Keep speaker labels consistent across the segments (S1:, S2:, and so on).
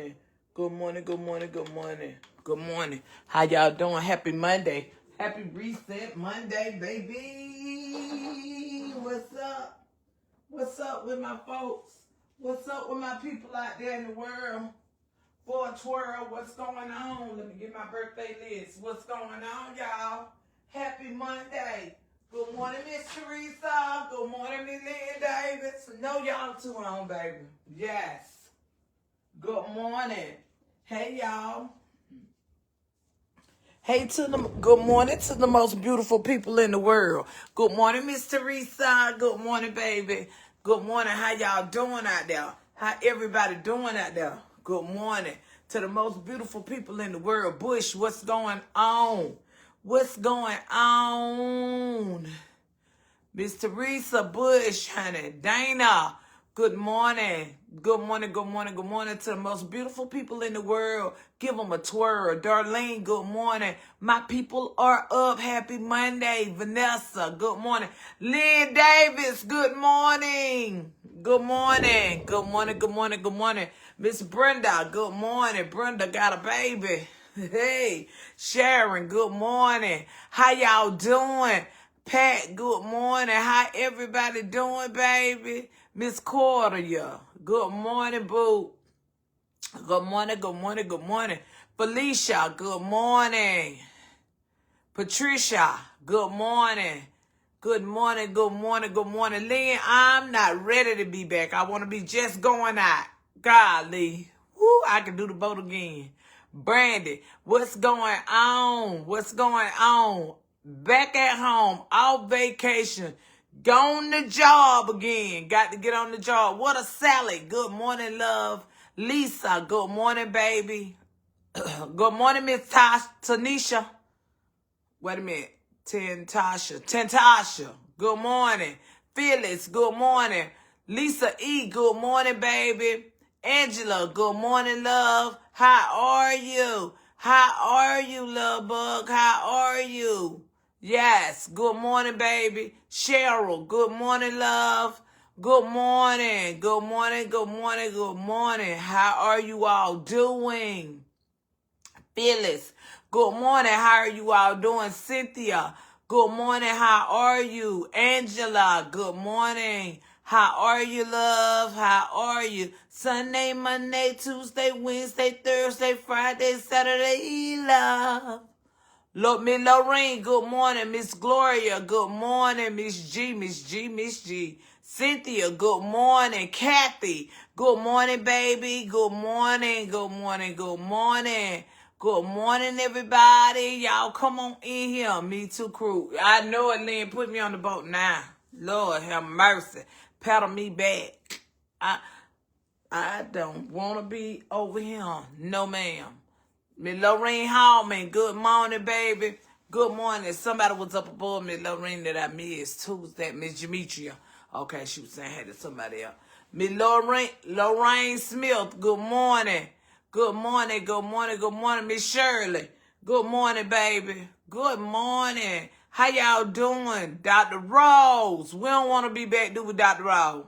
S1: morning. Good morning, good morning, good morning. Good morning. How y'all doing? Happy Monday. Happy Reset Monday, baby. What's up? What's up with my folks? What's up with my people out there in the world? For a twirl, what's going on? Let me get my birthday list. What's going on, y'all? Happy Monday. Good morning, Miss Teresa. Good morning, Miss Lynn Davis. No, y'all too on, baby. Yes. Good morning. Hey, y'all. Good morning to the most beautiful people in the world. Good morning, Miss Teresa. Good morning, baby. Good morning. How y'all doing out there? How everybody doing out there? Good morning to the most beautiful people in the world. Bush, what's going on? What's going on? Miss Teresa Bush, honey. Dana, good morning. Good morning, good morning, good morning to the most beautiful people in the world. Give them a twirl. Darlene, good morning. My people are up. Happy Monday. Vanessa, good morning. Lynn Davis, good morning. Good morning. Good morning, good morning, good morning. Miss Brenda, good morning. Brenda got a baby. Hey, Sharon, good morning. How y'all doing? Pat, good morning. How everybody doing, baby? Miss Cordia, good morning, boo. Good morning, good morning, good morning. Felicia, good morning. Patricia, good morning. Good morning, good morning, good morning. Lynn, I'm not ready to be back. I want to be just going out. Golly. Woo, I can do the boat again. Brandy, what's going on? What's going on? Back at home, off vacation, gone the job again. Got to get on the job. What a salad. Good morning, love. Lisa, good morning, baby. Good morning, Miss Tanisha. Wait a minute. Tentasha, good morning. Phyllis, good morning. Lisa E, good morning, baby. Angela, good morning, love. How are you? How are you, love bug? How are you? Yes, good morning, baby. Cheryl, good morning, love. Good morning, good morning, good morning, good morning. How are you all doing? Phyllis, good morning. How are you all doing? Cynthia, good morning. How are you? Angela, good morning. How are you, love? How are you? Sunday, Monday, Tuesday, Wednesday, Thursday, Friday, Saturday, love. Look, Miss Lorraine, good morning. Miss Gloria, good morning. Miss G, Miss G, Miss G. Cynthia, good morning. Kathy, good morning, baby. Good morning, good morning, good morning. Good morning, everybody. Y'all come on in here. Me Too crew. I know it, Lynn. Put me on the boat now. Lord have mercy. Paddle me back. I don't want to be over here. No, ma'am. Miss Lorraine Hallman, good morning, baby. Good morning. Somebody was up above Miss Lorraine that I missed. Who was that? Miss Demetria. Okay, she was saying hey to somebody else. Miss Lorraine Smith, good morning. Good morning, good morning, good morning. Miss Shirley, good morning, baby. Good morning. How y'all doing? Dr. Rose. We don't want to be back, do we, Dr. Rose?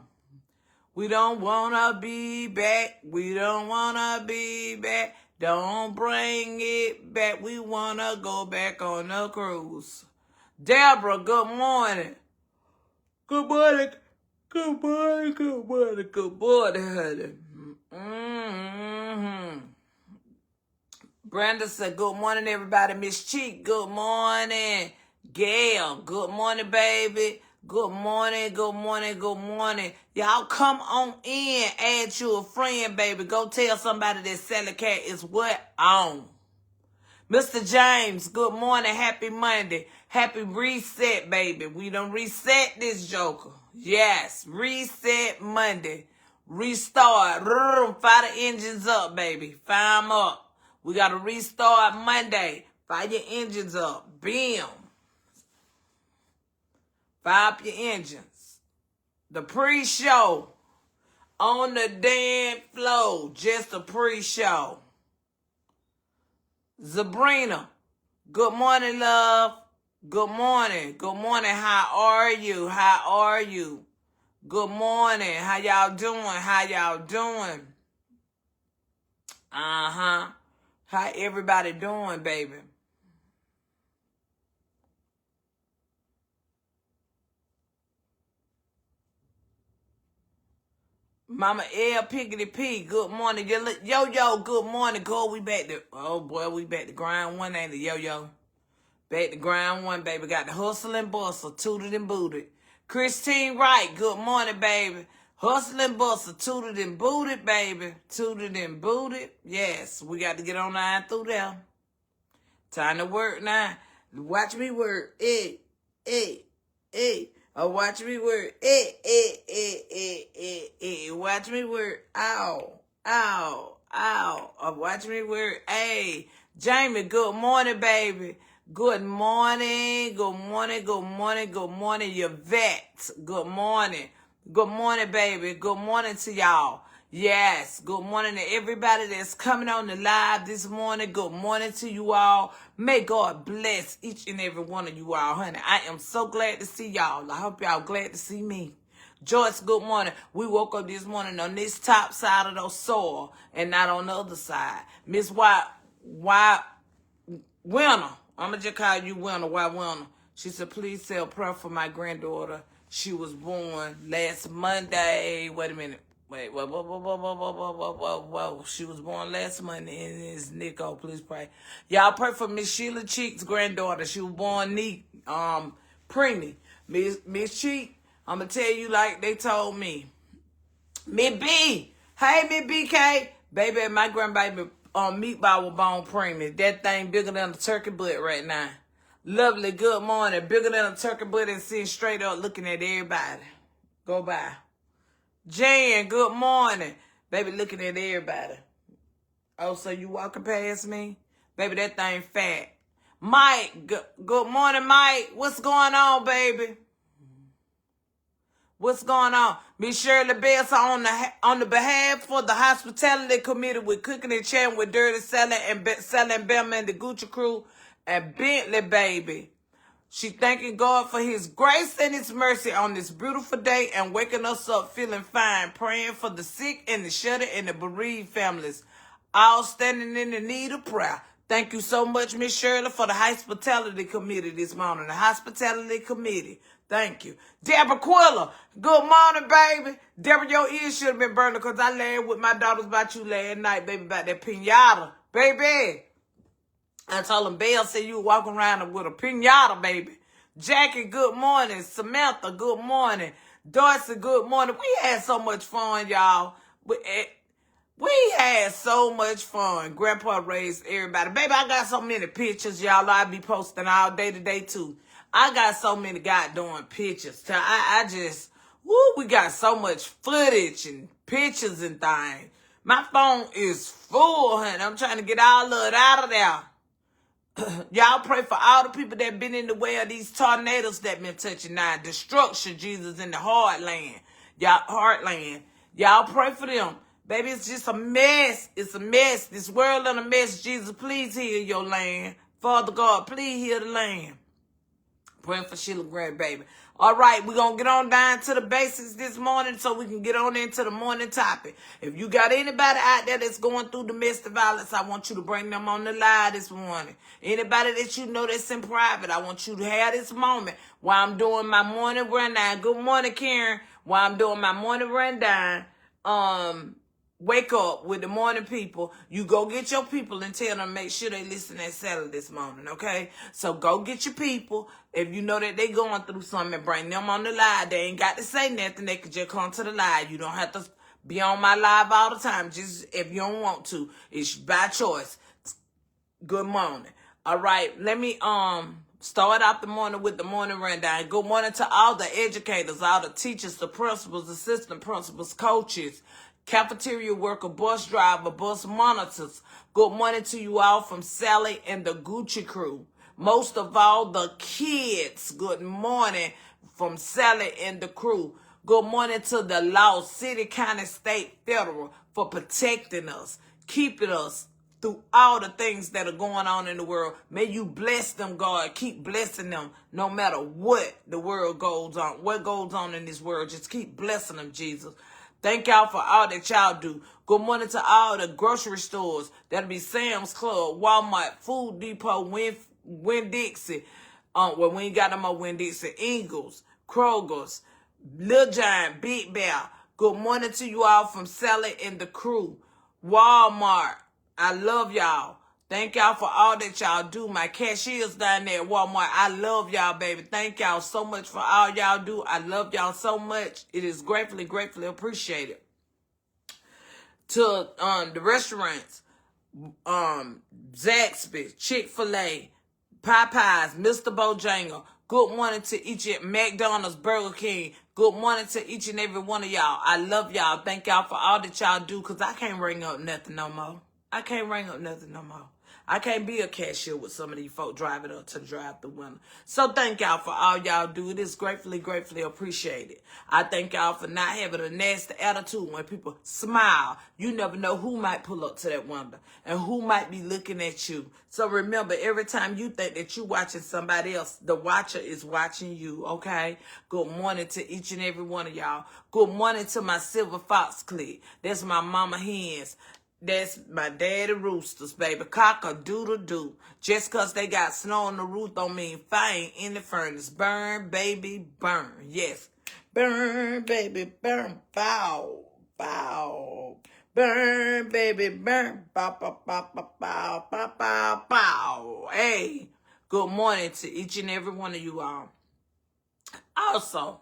S1: We don't want to be back. We don't want to be back. Don't bring it back. We want to go back on the cruise. Deborah, good morning. Good morning. Good morning. Good morning. Good morning, honey. Brenda said, good morning, everybody. Miss Cheek, good morning. Gail, good morning, baby. Good morning, good morning, good morning. Y'all come on in, add you a friend, baby. Go tell somebody that Sally Cat is what on. Mr. James, good morning. Happy Monday. Happy reset, baby. We done reset this joker. Yes, reset Monday. Restart. Fire the engines up, baby. Fire them up. We got to restart Monday. Fire your engines up. Bam. Fire up your engines. The pre-show on the damn floor. Just a pre-show. Sabrina, good morning, love. Good morning. Good morning. How are you? How are you? Good morning. How y'all doing? How y'all doing? Uh-huh. How everybody doing, baby? Mama L Piggity P, good morning. Yo, good morning. Go, we back to, oh boy, we back to grind one, ain't it, yo? Back to grind one, baby. Got the hustle and bustle, tooted and booted. Christine Wright, good morning, baby. Hustle and bustle, tooted and booted, baby. Tooted and booted. Yes, we got to get on line through there. Time to work now. Watch me work. Hey. Oh, watch me work. Watch me work. Ow. Oh, watch me work. Hey, Jamie, good morning, baby. Good morning. Yvette. Good morning. Good morning, baby. Good morning to y'all. Yes, good morning to everybody that's coming on the live this morning. Good morning to you all. May God bless each and every one of you all, honey. I am so glad to see y'all. I hope y'all glad to see me. Joyce, good morning. We woke up this morning on this top side of the soil and not on the other side. Miss White, Winner. I'm going to just call you Winner. Why Winner? She said, please say a prayer for my granddaughter. She was born last Monday. Wait a minute. Whoa. She was born last Monday, and it's Nico. Please pray. Y'all pray for Miss Sheila Cheek's granddaughter. She was born preemie. Miss Cheek, I'm going to tell you like they told me. Miss B. Hey, Miss BK. Baby, my grandbaby meatball was born preemie. That thing bigger than a turkey butt right now. Lovely, good morning. Bigger than a turkey butt and sitting straight up looking at everybody. Go by. Jan, good morning. Baby, looking at everybody. Oh, so you walking past me? Baby, that thing fat. Mike, good morning, Mike. What's going on, baby? What's going on? Miss Shirley Bess on the behalf for the hospitality committee with cooking and chatting with Dirty Selling and Bellman and the Gucci crew and Bentley, baby. She thanking God for his grace and his mercy on this beautiful day and waking us up feeling fine, praying for the sick and the shut-in and the bereaved families, all standing in the need of prayer. Thank you so much, Miss Shirley, for the hospitality committee this morning. The hospitality committee. Thank you. Deborah Quiller, good morning, baby. Deborah, your ears should have been burning because I laughed with my daughters about you last night, baby, about that pinata. Baby. I told him, Belle said you were walking around with a pinata, baby. Jackie, good morning. Samantha, good morning. Dorsey, good morning. We had so much fun, y'all. We had so much fun. Grandpa raised everybody. Baby, I got so many pictures, y'all. I be posting all day today, too. I got so many goddamn pictures. We got so much footage and pictures and things. My phone is full, honey. I'm trying to get all of it out of there. Y'all pray for all the people that been in the way of these tornadoes that been touching now. Destruction, Jesus, in the heartland. Y'all pray for them. Baby, it's just a mess. It's a mess. This world in a mess. Jesus, please heal your land. Father God, please heal the land. Praying for Sheila grandbaby. All right, we're going to get on down to the basics this morning so we can get on into the morning topic. If you got anybody out there that's going through domestic violence, I want you to bring them on the live this morning. Anybody that you know that's in private, I want you to have this moment while I'm doing my morning rundown. Good morning, Karen. While I'm doing my morning rundown, wake up with the morning people. You go get your people and tell them make sure they listen and settle this morning, okay? So go get your people. If you know that they going through something, bring them on the live. They ain't got to say nothing. They could just come to the live. You don't have to be on my live all the time. Just if you don't want to. It's by choice. Good morning. All right, let me start out the morning with the morning rundown. Good morning to all the educators, all the teachers, the principals, assistant principals, coaches, cafeteria worker, bus driver, bus monitors. Good morning to you all from Sally and the Gucci crew. Most of all, the kids. Good morning from Sally and the crew. Good morning to the law, city, county, state, federal, for protecting us, keeping us through all the things that are going on in the world. May you bless them, God. Keep blessing them no matter what the world goes on, what goes on in this world. Just keep blessing them, Jesus. Thank y'all for all that y'all do. Good morning to all the grocery stores. That'll be Sam's Club, Walmart, Food Depot, Winn-Dixie. Well, we ain't got no more Winn-Dixie. Ingles, Kroger's, Lil Giant, Big Bear. Good morning to you all from Sally and the crew. Walmart. I love y'all. Thank y'all for all that y'all do. My cashiers down there at Walmart, I love y'all, baby. Thank y'all so much for all y'all do. I love y'all so much. It is gratefully, gratefully appreciated. To the restaurants, Zaxby's, Chick-fil-A, Popeyes, Mr. Bojangles. Good morning to each of McDonald's, Burger King. Good morning to each and every one of y'all. I love y'all. Thank y'all for all that y'all do, because I can't ring up nothing no more. I can't ring up nothing no more. I can't be a cashier with some of these folk driving up to drive the window. So thank y'all for all y'all do. It is gratefully, gratefully appreciated. I thank y'all for not having a nasty attitude when people smile. You never know who might pull up to that window and who might be looking at you. So remember, every time you think that you're watching somebody else, the watcher is watching you, okay? Good morning to each and every one of y'all. Good morning to my Silver Fox clique. That's my mama hens. That's my daddy roosters, baby. Cock-a-doodle-doo. Just because they got snow on the roof don't mean fire ain't in the furnace. Burn, baby, burn. Yes. Burn, baby, burn. Bow, bow. Burn, baby, burn. Bow, bow, bow, bow, bow, bow, bow, bow. Hey, good morning to each and every one of you all. Also,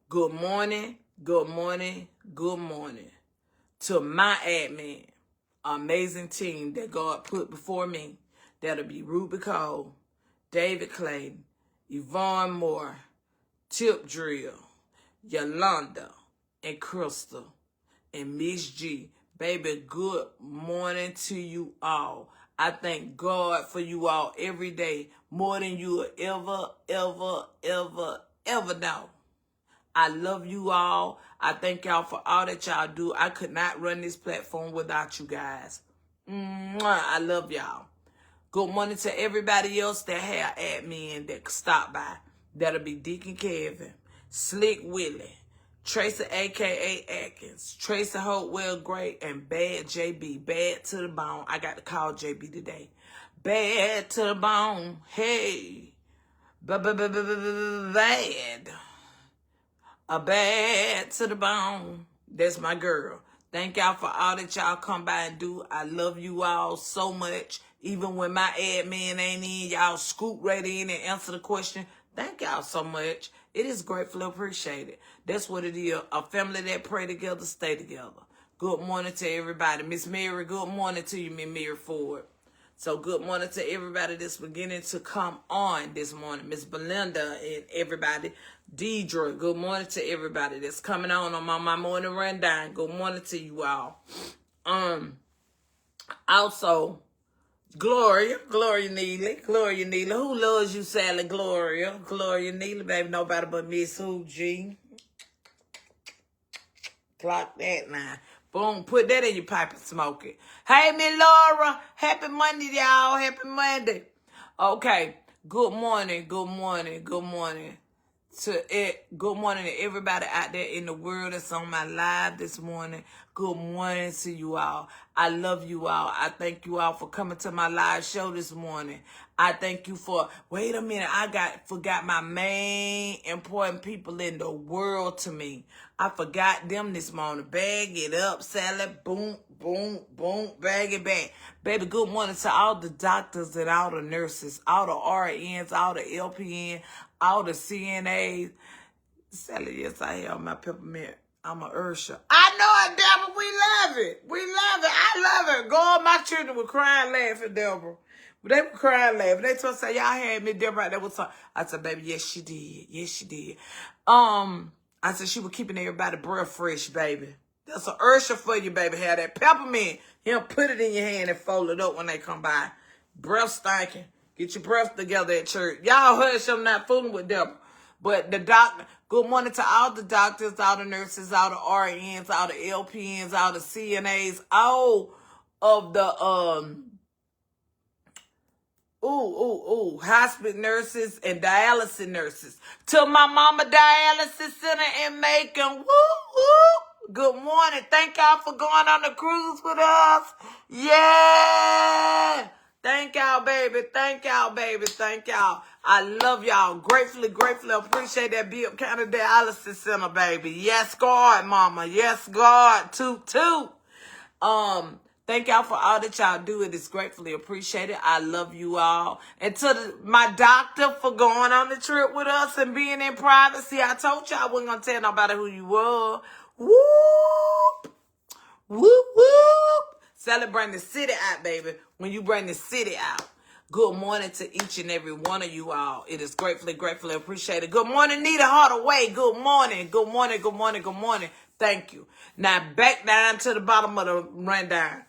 S1: good morning, good morning, good morning to my admin, amazing team that God put before me. That'll be Ruby Cole, David Clayton, Yvonne Moore, Tip Drill, Yolanda, and Crystal, and Miss G. Baby, good morning to you all. I thank God for you all every day, more than you will ever know. I love you all. I thank y'all for all that y'all do. I could not run this platform without you guys. I love y'all. Good morning to everybody else that have admin that stop by. That'll be Deacon Kevin, Slick Willie, Tracy a.k.a. Atkins, Tracy Hopewell Gray, and Bad JB. Bad to the bone. I got to call JB today. Bad to the bone. Hey. Bad. A bad to the bone. That's my girl. Thank y'all for all that y'all come by and do. I love you all so much. Even when my admin ain't in, y'all scoop right in and answer the question. Thank y'all so much. It is gratefully appreciated. That's what it is. A family that pray together, stay together. Good morning to everybody. Miss Mary, good morning to you, Miss Mary Ford. So good morning to everybody that's beginning to come on this morning. Miss Belinda and everybody. Deidre, good morning to everybody that's coming on my morning rundown. Good morning to you all. Also, Gloria Neely. Who loves you, Sally Gloria Neely, baby? Nobody but Miss Who G. Clock that now. Boom, put that in your pipe and smoke it. Hey, Miss Laura. Happy Monday, y'all. Happy Monday. Okay. Good morning. Good morning to everybody out there in the world that's on my live this morning. Good morning to you all. I love you all. I thank you all for coming to my live show this morning. I thank you for, wait a minute, forgot my main important people in the world to me. I forgot them this morning. Bag it up, Sally. Boom, boom, boom, bag it back. Baby, good morning to all the doctors and all the nurses, all the RNs, all the LPN, all the CNAs. Sally, yes, I have my peppermint. I'm a Ursha. I know it, Deborah. We love it. I love it. God, my children were crying, laughing, Deborah. They were crying, laughing. They told say, y'all had me, Deborah, out there with some. I said, baby, yes, she did. Yes, she did. I said, she was keeping everybody breath fresh, baby. That's an Ursha for you, baby. Have that peppermint. He'll put it in your hand and fold it up when they come by. Breath stinking. Get your breath together at church. Y'all hush, I'm not fooling with Deborah. But the doctor, good morning to all the doctors, all the nurses, all the RNs, all the LPNs, all the CNAs, all of the hospital nurses and dialysis nurses. To my mama dialysis center in Macon. Woo, woo, Good morning. Thank y'all for going on the cruise with us. Yeah. Thank y'all, baby. Thank y'all, baby. Thank y'all. I love y'all. Gratefully appreciate that Bibb County Dialysis Center, baby. Yes, God, mama. Yes, God. Toot, toot. Thank y'all for all that y'all do. It is gratefully appreciated. I love you all. And to my doctor for going on the trip with us and being in privacy. I told y'all I wasn't going to tell nobody who you were. Whoop. Whoop, whoop. Celebrating the city out, baby. When you bring the city out. Good morning to each and every one of you all. It is gratefully appreciated. Good morning, Nita Hardaway. Good morning. Good morning. Good morning. Good morning. Thank you. Now back down to the bottom of the rundown.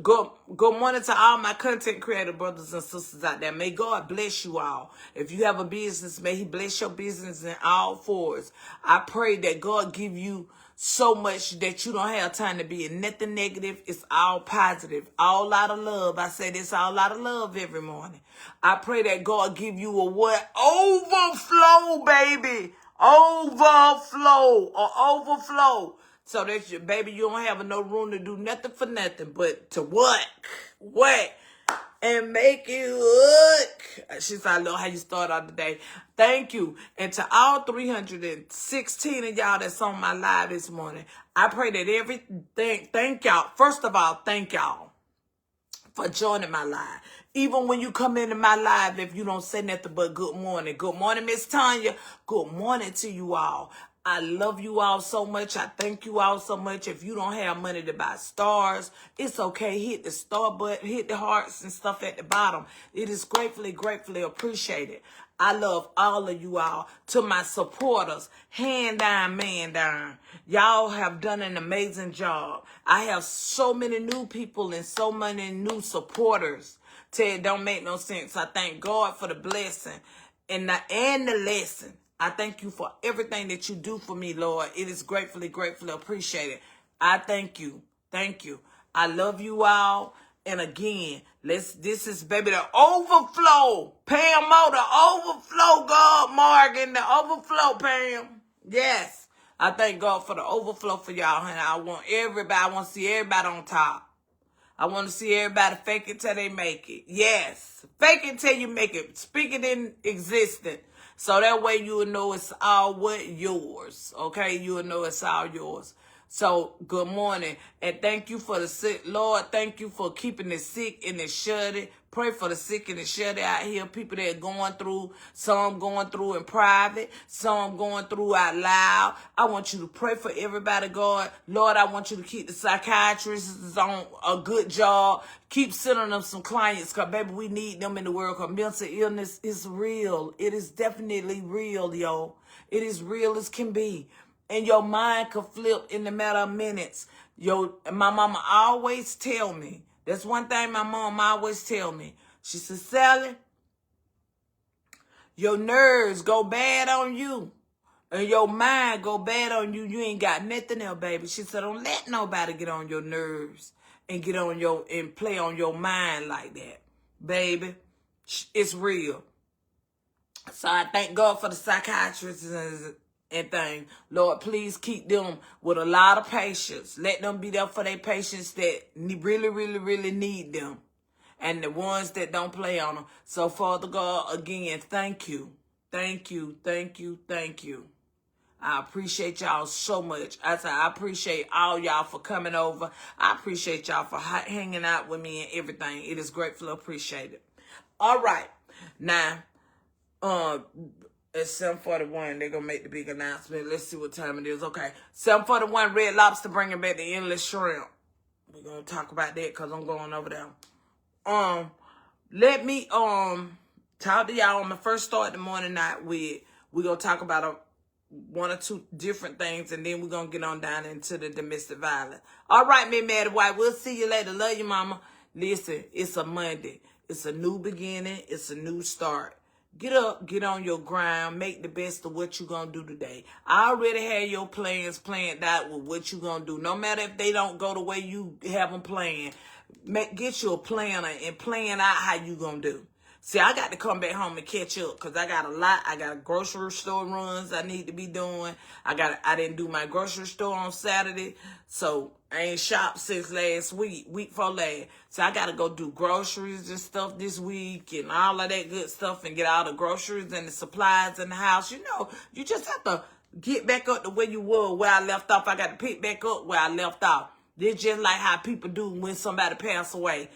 S1: Good morning to all my content creator brothers and sisters out there. May God bless you all. If you have a business, may he bless your business in all fours. I pray that God give you so much that you don't have time to be in nothing negative. It's all positive, all out of love. I say this all out of love every morning. I pray that God give you a what? Overflow, baby. Overflow. So that your baby, you don't have no room to do nothing for nothing, but to work, and make it work. She said, I love how you start out the day. Thank you. And to all 316 of y'all that's on my live this morning, I pray that everything, thank y'all. First of all, thank y'all for joining my live. Even when you come into my live, if you don't say nothing but good morning. Good morning, Miss Tanya. Good morning to you all. I love you all so much. I thank you all so much. If you don't have money to buy stars, it's okay. Hit the star button, hit the hearts and stuff at the bottom. It is gratefully appreciated. I love all of you all. To my supporters, hand down, man down. Y'all have done an amazing job. I have so many new people and so many new supporters. It don't make no sense. I thank God for the blessing and the lesson. I thank you for everything that you do for me, Lord. It is gratefully appreciated. I thank you. Thank you. I love you all. And again, this is, baby, the overflow. Pam Mo, the overflow, God, Morgan, the overflow, Pam. Yes. I thank God for the overflow for y'all, honey. I want to see everybody on top. I want to see everybody fake it till they make it. Yes. Fake it till you make it. Speak it in existence. So that way you will know it's all yours. Okay? You will know it's all yours. So, good morning. And thank you for the sick. Lord, thank you for keeping the sick and the shut-in. Pray for the sick and the shut-in out here. People that are going through. Some going through in private. Some going through out loud. I want you to pray for everybody, God. Lord, I want you to keep the psychiatrists on a good job. Keep sending them some clients, because, baby, we need them in the world, because mental illness is real. It is definitely real, yo. It is real as can be. And your mind could flip in the matter of minutes. My mama always tell me. That's one thing my mom always tell me. She said, Sally, your nerves go bad on you. And your mind go bad on you. You ain't got nothing else, baby. She said, don't let nobody get on your nerves and and play on your mind like that. Baby, it's real. So I thank God for the psychiatrists and thing. Lord, please keep them with a lot of patience. Let them be there for their patients that really need them. And the ones that don't play on them. So, Father God, again, thank you. Thank you. I appreciate y'all so much. I appreciate all y'all for coming over. I appreciate y'all for hanging out with me and everything. It is gratefully appreciated. All right. Now, it's 7:41. They're going to make the big announcement. Let's see what time it is. Okay. 7:41, Red Lobster bringing back the endless shrimp. We're going to talk about that because I'm going over there. Let me talk to y'all. I'm going to first start the morning night with, we're going to talk about one or two different things, and then we're going to get on down into the domestic violence. All right, Miss Maddie White. We'll see you later. Love you, mama. Listen, it's a Monday. It's a new beginning. It's a new start. Get up, get on your grind, make the best of what you're going to do today. I already had your plans planned out with what you're going to do. No matter if they don't go the way you have them planned, get you a planner and plan out how you're going to do. See, I got to come back home and catch up because I got a lot. I got grocery store runs I need to be doing. I didn't do my grocery store on Saturday, so I ain't shopped since last week before last. So I got to go do groceries and stuff this week and all of that good stuff and get all the groceries and the supplies in the house. You know, you just have to get back up to where you were, where I left off. I got to pick back up where I left off. This just like how people do when somebody pass away.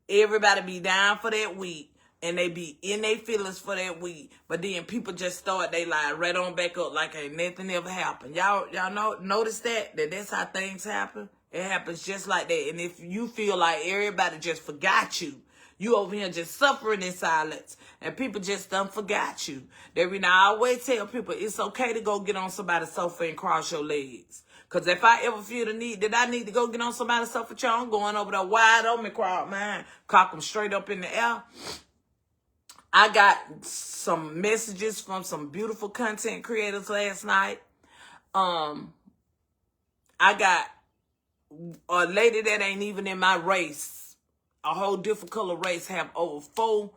S1: Everybody be down for that week. And they be in their feelings for that week. But then people just start they life right on back up like ain't nothing ever happened. Y'all notice that's how things happen? It happens just like that. And if you feel like everybody just forgot you, you over here just suffering in silence. And people just done forgot you. I always tell people it's okay to go get on somebody's sofa and cross your legs. Because if I ever feel the need that I need to go get on somebody's sofa, I'm going over there wide open and crowd mine. Cock them straight up in the air. I got some messages from some beautiful content creators last night. I got a lady that ain't even in my race, a whole different color race, have over 4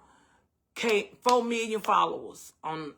S1: million followers on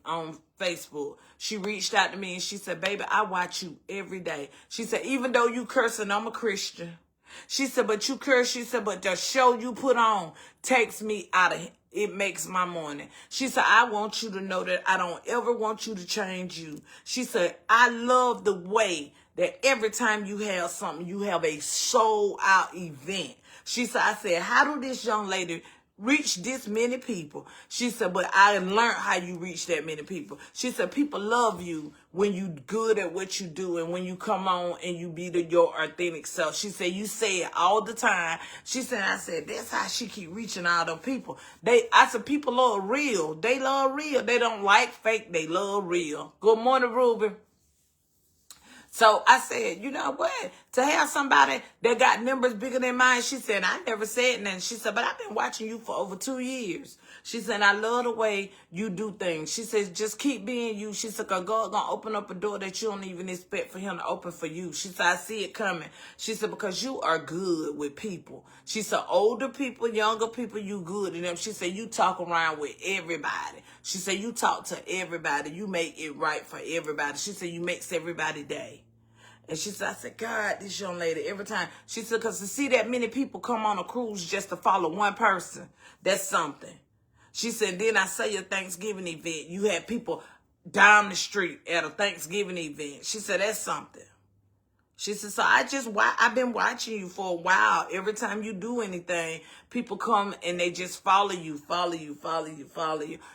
S1: Facebook. She reached out to me and she said, baby, I watch you every day. She said, even though you cursing, I'm a Christian. She said, but you curse. She said, but the show you put on takes me out of it makes my morning. She said, I want you to know that I don't ever want you to change you. She said, I love the way that every time you have something, you have a sold out event. She said, I said, how do this young lady reach this many people? She said, but I learned how you reach that many people. She said, people love you when you good at what you do and when you come on and you be your authentic self. She said, you say it all the time. She said, I said, that's how she keep reaching all them people. I said, people love real. They love real. They don't like fake. They love real. Good morning, Ruby. So I said, you know what? To have somebody that got numbers bigger than mine, she said, I never said nothing. She said, but I've been watching you for over 2 years. She said, I love the way you do things. She said, just keep being you. She said, God gonna open up a door that you don't even expect for him to open for you. She said, I see it coming. She said, because you are good with people. She said, older people, younger people, you good in them. She said, you talk around with everybody. She said, you talk to everybody. You make it right for everybody. She said, you makes everybody day. And she said, I said, God, this young lady, every time. She said, because to see that many people come on a cruise just to follow one person, that's something. She said, then I say a Thanksgiving event. You had people down the street at a Thanksgiving event. She said, that's something. She said, so I've been watching you for a while. Every time you do anything, people come and they just follow you.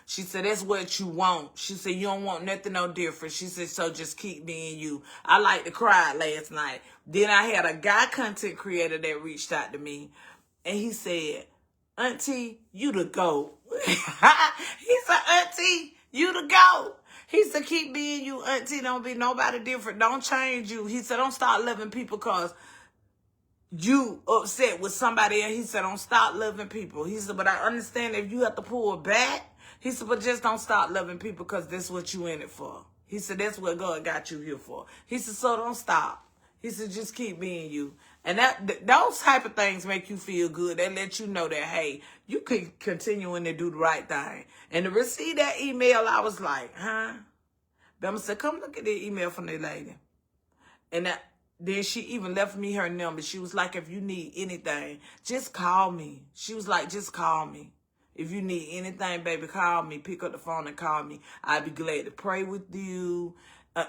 S1: She said, that's what you want. She said, you don't want nothing no different. She said, so just keep being you. I like to cry last night. Then I had a guy content creator that reached out to me and he said, Auntie, you the GOAT. He said, Auntie, you the GOAT. He said, keep being you, Auntie. Don't be nobody different. Don't change you. He said, don't start loving people because you upset with somebody else. He said, don't stop loving people. He said, but I understand if you have to pull back. He said, but just don't stop loving people because that's what you in it for. He said, that's what God got you here for. He said, so don't stop. He said, just keep being you. And those type of things make you feel good. They let you know that, hey, you can continuing to do the right thing. And to receive that email, I was like, huh? Bama said, come look at the email from the lady. And then she even left me her number. She was like, if you need anything, just call me. She was like, just call me. If you need anything, baby, call me. Pick up the phone and call me. I'd be glad to pray with you.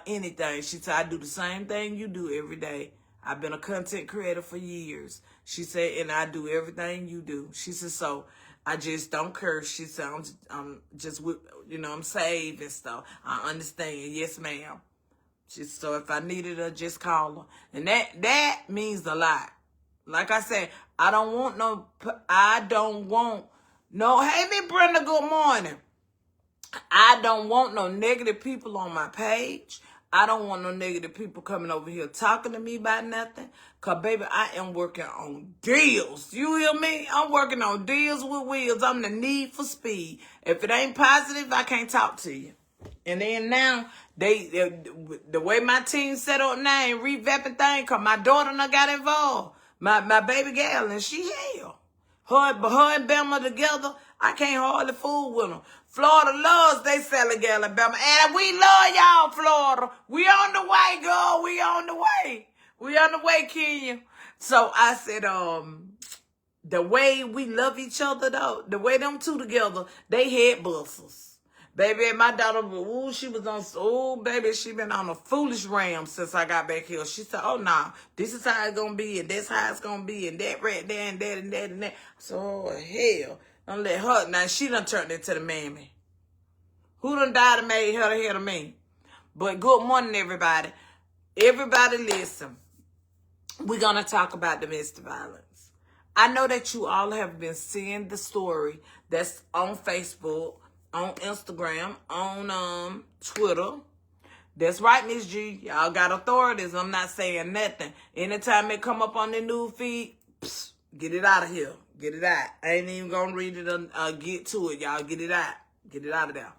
S1: Anything. She said, I do the same thing you do every day. I've been a content creator for years. She said, and I do everything you do. She said, so I just don't curse. She said, I'm just, I'm saved and stuff. I understand. Yes, ma'am. She said, so if I needed her, just call her. And that means a lot. Like I said, I don't want no, hey, Miss Brenda, good morning. I don't want no negative people on my page. I don't want no negative people coming over here talking to me about nothing. Because, baby, I am working on deals. You hear me? I'm working on deals with wheels. I'm the need for speed. If it ain't positive, I can't talk to you. And then now, the way my team set up now and revamping thing, because my daughter done got involved. My baby gal, and she hell. Her and Bama together, I can't hardly fool with them. Florida loves they Sally Alabama. And we love y'all, Florida. We on the way, girl. We on the way. We on the way, Kenya. So I said, the way we love each other, though, the way them two together, they head busters. Baby, my daughter, ooh, she was on, oh, baby, she been on a foolish ram since I got back here. She said, oh, nah, this is how it's going to be, and that's how it's going to be, and that right there, and that, and that, and that. So, oh, hell, don't let her, now she done turned into the mammy. Who done died and made her the head of me? But good morning, everybody. Everybody listen. We're going to talk about domestic violence. I know that you all have been seeing the story that's on Facebook, on Instagram, on Twitter. That's right, Miss G. Y'all got authorities. I'm not saying nothing. Anytime it come up on the news feed, get it out of here. Get it out. I ain't even gonna read it or get to it, y'all. Get it out. Get it out of there.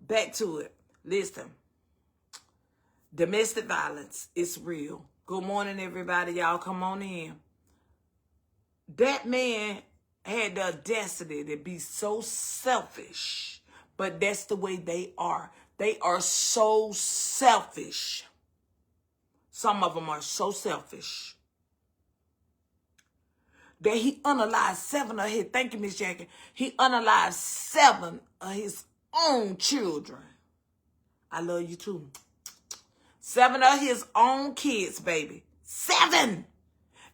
S1: Back to it. Listen. Domestic violence is real. Good morning, everybody. Y'all come on in. That man had the audacity to be so selfish, but that's the way they are. They are so selfish. Some of them are so selfish that he unalived 7 of his, thank you, Miss Jackie, he unalived 7 of his own children. I love you too. 7 of his own kids, baby. 7.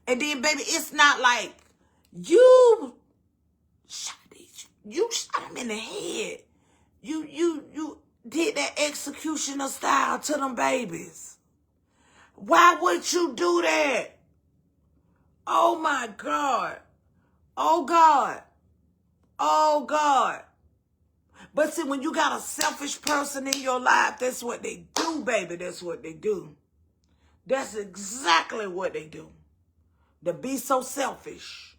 S1: And then, baby, it's not like you shot him in the head. You did that executioner style to them babies. Why would you do that? Oh, my God. Oh, God. Oh, God. But see, when you got a selfish person in your life, that's what they do, baby. That's what they do. That's exactly what they do. To be so selfish.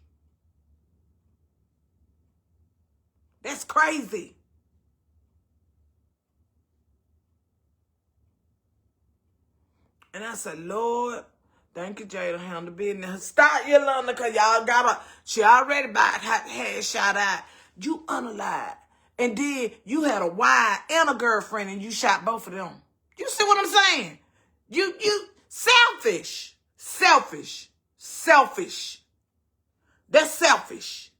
S1: That's crazy. And I said, Lord, thank you, Jada, handle business. Start Yolanda, because y'all got she already had shot out. You unalive. And then you had a wife and a girlfriend and you shot both of them. You see what I'm saying? You selfish. Selfish. Selfish. That's selfish.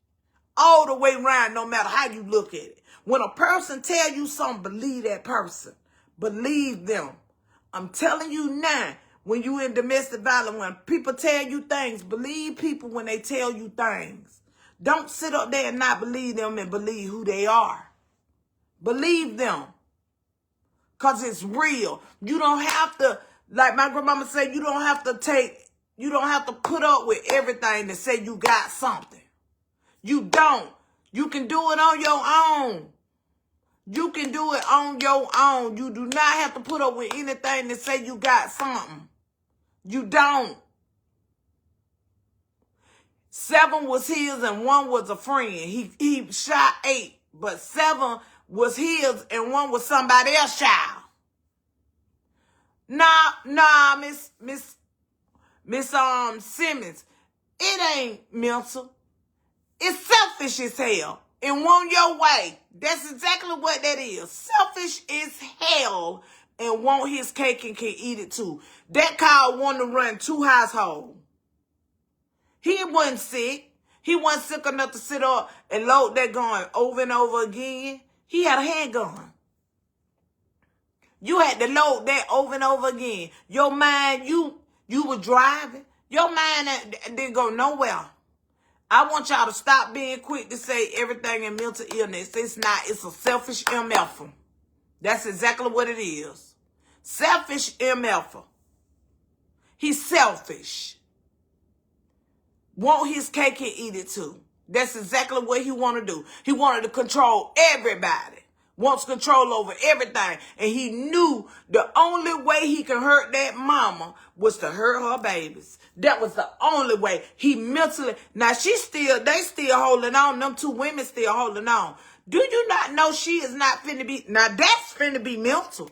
S1: All the way around, no matter how you look at it. When a person tell you something, believe that person. Believe them. I'm telling you now, when you in domestic violence, when people tell you things, believe people when they tell you things. Don't sit up there and not believe them and believe who they are. Believe them. Because it's real. You don't have to, like my grandmama said, you don't have to put up with everything to say you got something. You don't. You can do it on your own. You can do it on your own. You do not have to put up with anything to say you got something. You don't. 7 was his and 1 was a friend. He shot 8, but 7 was his and 1 was somebody else's child. Nah, Miss Simmons. It ain't mental. It's selfish as hell and want your way. That's exactly what that is. Selfish as hell and want his cake and can eat it too. That cow wanted to run 2 households. He wasn't sick. He wasn't sick enough to sit up and load that gun over and over again. He had a handgun. You had to load that over and over again. Your mind, you were driving. Your mind didn't go nowhere. I want y'all to stop being quick to say everything in mental illness. It's not. It's a selfish MF. That's exactly what it is. Selfish MF. He's selfish. Want his cake and eat it too. That's exactly what he wanted to do. He wanted to control everybody. Wants control over everything. And he knew the only way he could hurt that mama was to hurt her babies. That was the only way. He mentally, now they still holding on. Them 2 women still holding on. Do you not know she is not finna be, now that's finna be mental.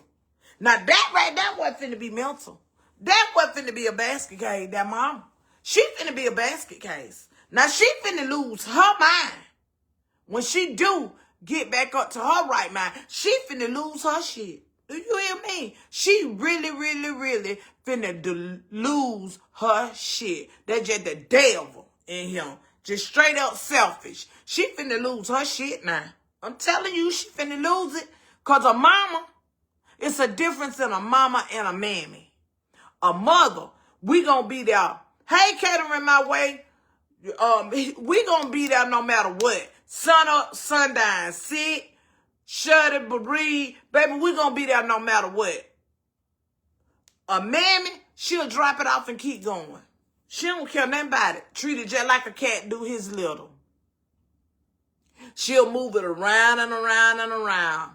S1: Now that right there wasn't finna be mental. That what finna be a basket case, that mama. She finna be a basket case. Now she finna lose her mind. When she do get back up to her right mind, she finna lose her shit. Do you hear me? She really, really, really finna lose her shit. That's just the devil in him. Just straight up selfish. She finna lose her shit now. I'm telling you, she finna lose it. Because a mama, it's a difference in a mama and a mammy. A mother, we gonna be there. Hey, catering my way. We gonna be there no matter what. Sun up, sundown, sick, shut bereaved. Baby, we gonna be there no matter what. A mammy, she'll drop it off and keep going. She don't care nothing about it. Treat it just like a cat do his little. She'll move it around and around and around.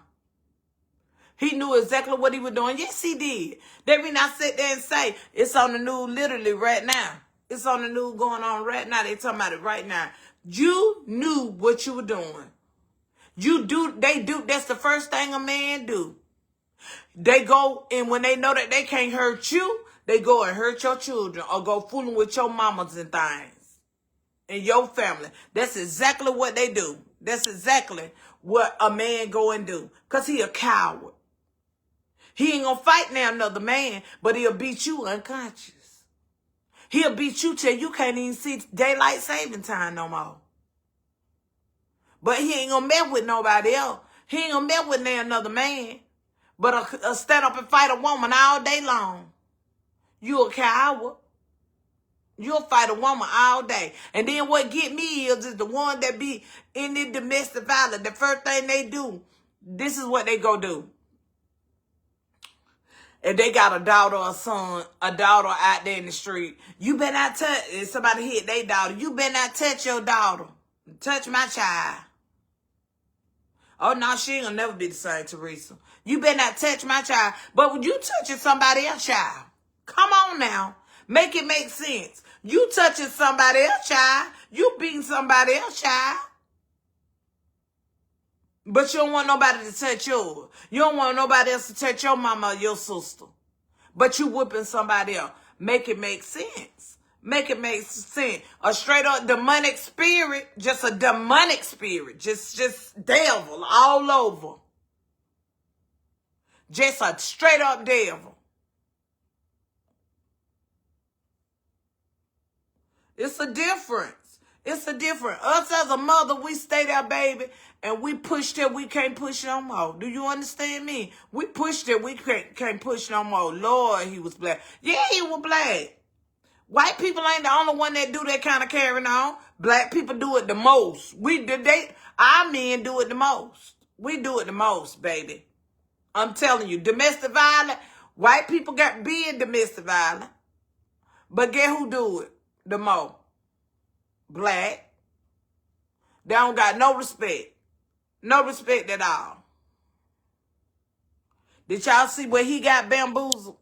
S1: He knew exactly what he was doing. Yes, he did. That mean I sit there and say, it's on the news literally right now. It's on the news going on right now. They talking about it right now. You knew what you were doing. They do, that's the first thing a man do. They go, and when they know that they can't hurt you, they go and hurt your children or go fooling with your mamas and things and your family. That's exactly what they do. That's exactly what a man go and do. Because he a coward. He ain't gonna fight now another man, but he'll beat you unconscious. He'll beat you till you can't even see daylight saving time no more. But he ain't gonna mess with nobody else. He ain't gonna mess with another man. But a stand up and fight a woman all day long. You a coward. You'll fight a woman all day. And then what get me is the one that be in the domestic violence. The first thing they do, this is what they go do. If they got a daughter or son, a daughter out there in the street, you better not touch, if somebody hit their daughter, you better not touch your daughter. Touch my child. Oh, no, she ain't gonna never be the same, Teresa. You better not touch my child. But when you touching somebody else's child, come on now. Make it make sense. You touching somebody else's child, you beating somebody else's child. But you don't want nobody to touch yours. You don't want nobody else to touch your mama or your sister. But you whipping somebody else. Make it make sense. Make it make sense. A straight up demonic spirit, just a demonic spirit. Just devil all over. Just a straight up devil. It's a difference. It's a difference. Us as a mother, we stay there, baby, and we push till we can't push no more. Do you understand me? We pushed till we can't push no more. Lord, he was black. Yeah, he was black. White people ain't the only one that do that kind of carrying on. Black people do it the most. Our men do it the most. We do it the most, baby. I'm telling you, domestic violence, white people got being domestic violence. But guess who do it the most? Black. They don't got no respect. No respect at all. Did y'all see where he got bamboozled?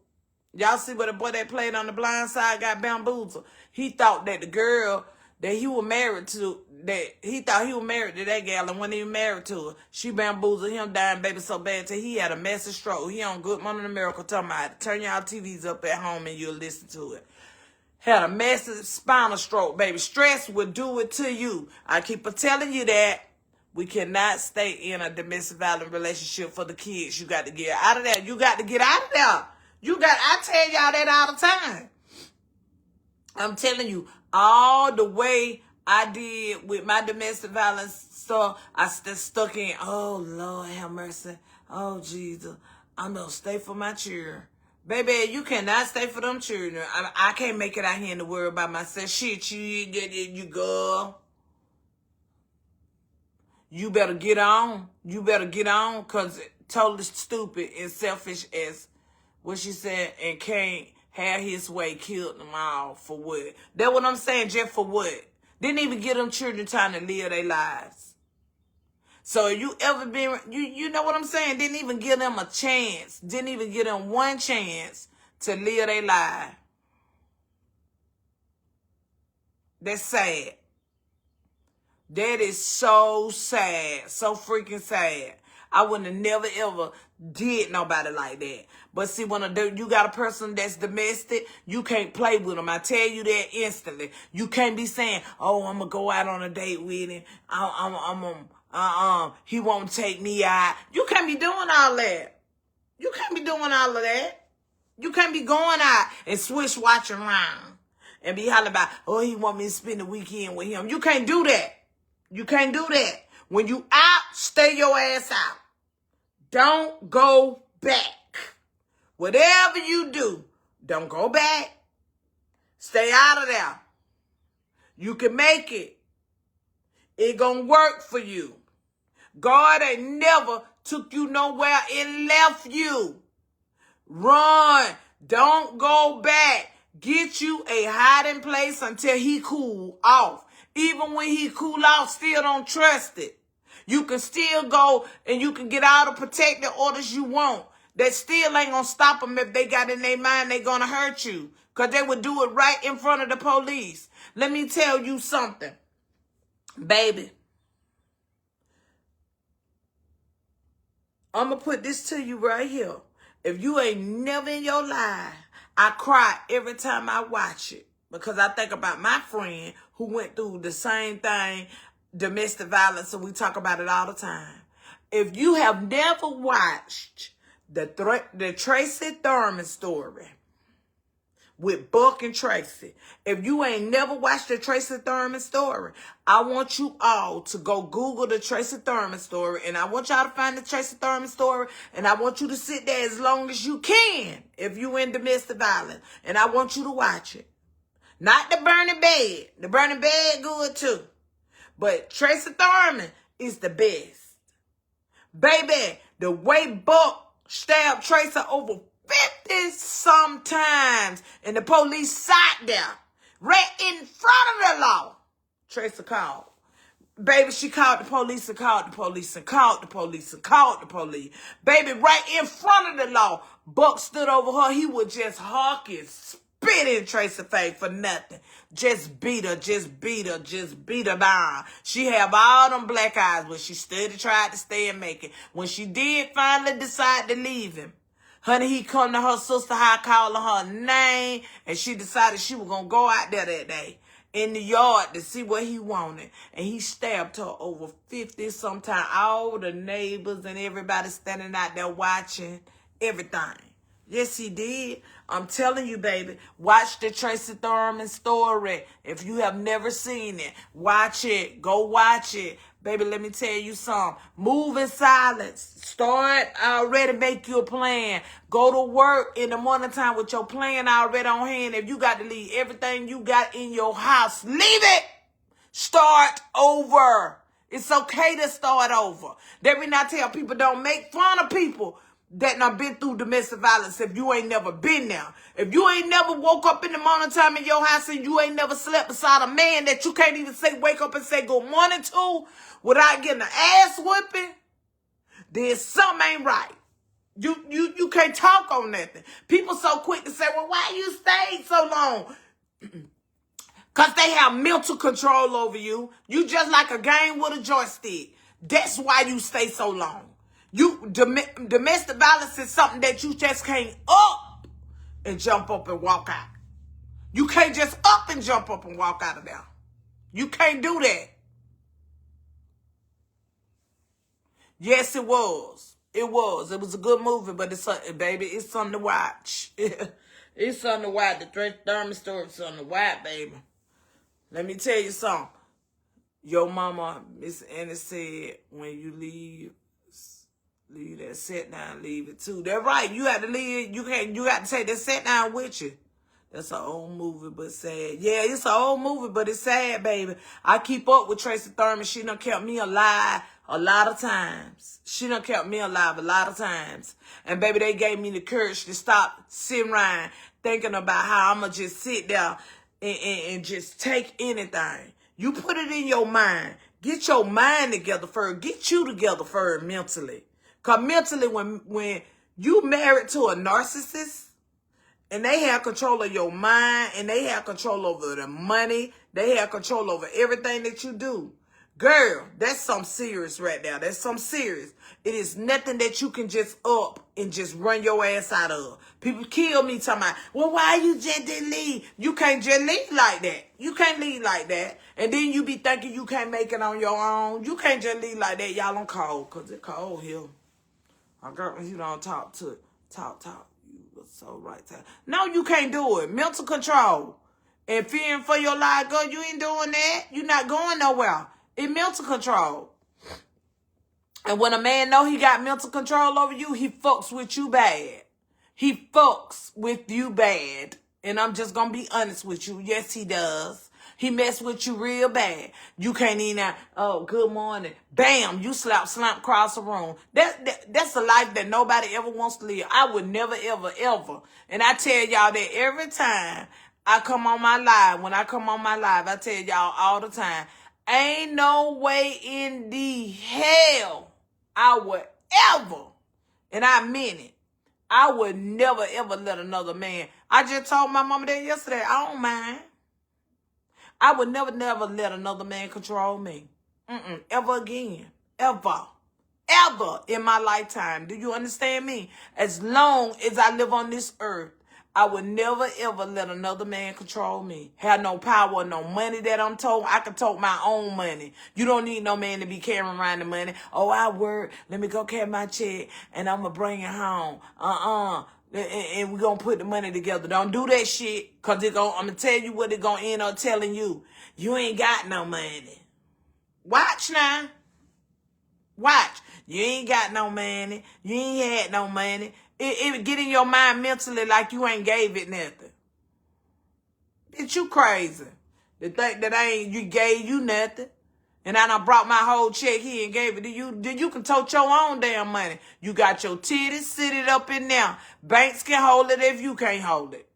S1: Y'all see where the boy that played on The Blind Side got bamboozled? He thought that the girl that he was married to, he thought he was married to that gal and wasn't even married to her. She bamboozled him down, baby, so bad till he had a massive stroke. He on Good Morning America talking about, turn y'all TVs up at home and you'll listen to it. Had a massive spinal stroke, baby. Stress will do it to you. I keep telling you that. We cannot stay in a domestic violence relationship for the kids. You got to get out of there. You got to get out of there. I tell y'all that all the time. I'm telling you, all the way I did with my domestic violence stuff, I stuck in, oh, Lord, have mercy. Oh, Jesus, I'm going to stay for my children. Baby, you cannot stay for them children. I can't make it out here in the world by myself. Shit, you get it, you girl. You better get on. You better get on, because totally stupid and selfish as what she said, and can't have his way, killed them all for what? That's what I'm saying, just for what? Didn't even give them children time to live their lives. So you ever been, you know what I'm saying? Didn't even give them a chance. Didn't even give them one chance to live their life. That's sad. That is so sad. So freaking sad. I wouldn't have never ever did nobody like that. But see, when you got a person that's domestic, you can't play with them. I tell you that instantly. You can't be saying, oh, I'm going to go out on a date with him. He won't take me out. You can't be doing all that. You can't be doing all of that. You can't be going out and switch watching around and be hollering about, oh, he want me to spend the weekend with him. You can't do that. You can't do that. When you out, stay your ass out. Don't go back. Whatever you do, don't go back. Stay out of there. You can make it. It gonna work for you. God ain't never took you nowhere and left you. Run. Don't go back. Get you a hiding place until he cool off. Even when he cool off, still don't trust it. You can still go and you can get all the protective orders you want. That still ain't gonna stop them if they got in their mind they gonna hurt you. Because they would do it right in front of the police. Let me tell you something. Baby. I'm going to put this to you right here. If you ain't never in your life, I cry every time I watch it. Because I think about my friend who went through the same thing, domestic violence, and we talk about it all the time. If you have never watched the Tracy Thurman story with Buck and Tracy, if you ain't never watched the Tracy Thurman story, I want you all to go Google the Tracy Thurman story, and I want y'all to find the Tracy Thurman story, and I want you to sit there as long as you can if you in domestic violence, and I want you to watch it. Not the Burning Bed. The Burning Bed good too. But Tracy Thurman is the best. Baby, the way Buck stabbed Tracy over 50 sometimes, and the police sat there right in front of the law. Tracy called. Baby, she called the police and called the police and called the police and called the police. Baby, right in front of the law, Buck stood over her. He was just hawking, spit in Tracy's face for nothing. Just beat her, just beat her, just beat her down. She have all them black eyes, but she still tried to stay and make it. When she did finally decide to leave him, honey, he come to her sister house calling her name, and she decided she was going to go out there that day in the yard to see what he wanted. And he stabbed her over 50 sometimes. All the neighbors and everybody standing out there watching everything. Yes, he did. I'm telling you, baby, watch the Tracy Thurman story. If you have never seen it, watch it. Go watch it. Baby, let me tell you something. Move in silence. Start already, make you a plan. Go to work in the morning time with your plan already on hand. If you got to leave everything you got in your house, leave it. Start over. It's okay to start over. That mean I tell people don't make fun of people that done been through domestic violence if you ain't never been there. If you ain't never woke up in the morning time in your house and you ain't never slept beside a man that you can't even say, wake up and say good morning to without getting an ass whipping, then something ain't right. You can't talk on nothing. People so quick to say, well, why you stayed so long? Because they have mental control over you. You just like a game with a joystick. That's why you stay so long. Domestic violence is something that you just can't up and jump up and walk out. You can't just up and jump up and walk out of there. You can't do that. Yes, it was. It was. It was a good movie, but baby, it's something to watch. It's something to watch. The Tracy Thurman story is something to watch, baby. Let me tell you something. Your mama, Miss Annie, said when you leave that set down, leave it too. That's right. You have to leave. You got to take that set down with you. That's an old movie, but sad. Yeah, it's an old movie, but it's sad, baby. I keep up with Tracy Thurman. She done kept me alive a lot of times. She done kept me alive a lot of times. And baby, they gave me the courage to stop sitting around thinking about how I'm going to just sit there and just take anything. You put it in your mind. Get your mind together first. Get you together first mentally. Because mentally, when you married to a narcissist, and they have control of your mind, and they have control over the money, they have control over everything that you do. Girl, that's something serious right now. That's something serious. It is nothing that you can just up and just run your ass out of. People kill me talking about, well, why you just didn't leave? You can't just leave like that. You can't leave like that. And then you be thinking you can't make it on your own. You can't just leave like that. Y'all on cold, because it's cold here. My girl, you don't talk. You was so right. No, you can't do it. Mental control. And fearing for your life, girl, you ain't doing that. You not going nowhere. It's mental control. And when a man know he got mental control over you, he fucks with you bad. He fucks with you bad. And I'm just going to be honest with you. Yes, he does. He mess with you real bad. You can't even, oh, good morning. Bam, you slap across the room. That's a life that nobody ever wants to live. I would never, ever, ever. And I tell y'all that every time I come on my live, when I come on my live, I tell y'all all the time, ain't no way in the hell I would ever, and I meant it, I would never, ever let another man. I just told my mama that yesterday. I don't mind. I would never, never let another man control me. Ever again. Ever in my lifetime. Do you understand me? As long as I live on this earth, I would never, ever let another man control me. Have no power, no money that I'm told. I can talk my own money. You don't need no man to be carrying around the money. Oh, I work. Let me go carry my check, and I'm going to bring it home. And we're going to put the money together. Don't do that shit, because I'm going to tell you what it's going to end up telling you. You ain't got no money. Watch now. Watch. You ain't got no money. You ain't had no money. It get in your mind mentally like you ain't gave it nothing. Bitch, you crazy. To think that you gave you nothing. And I done brought my whole check here and gave it to you. Then you can tote your own damn money. You got your titties sitting up in there. Banks can hold it if you can't hold it.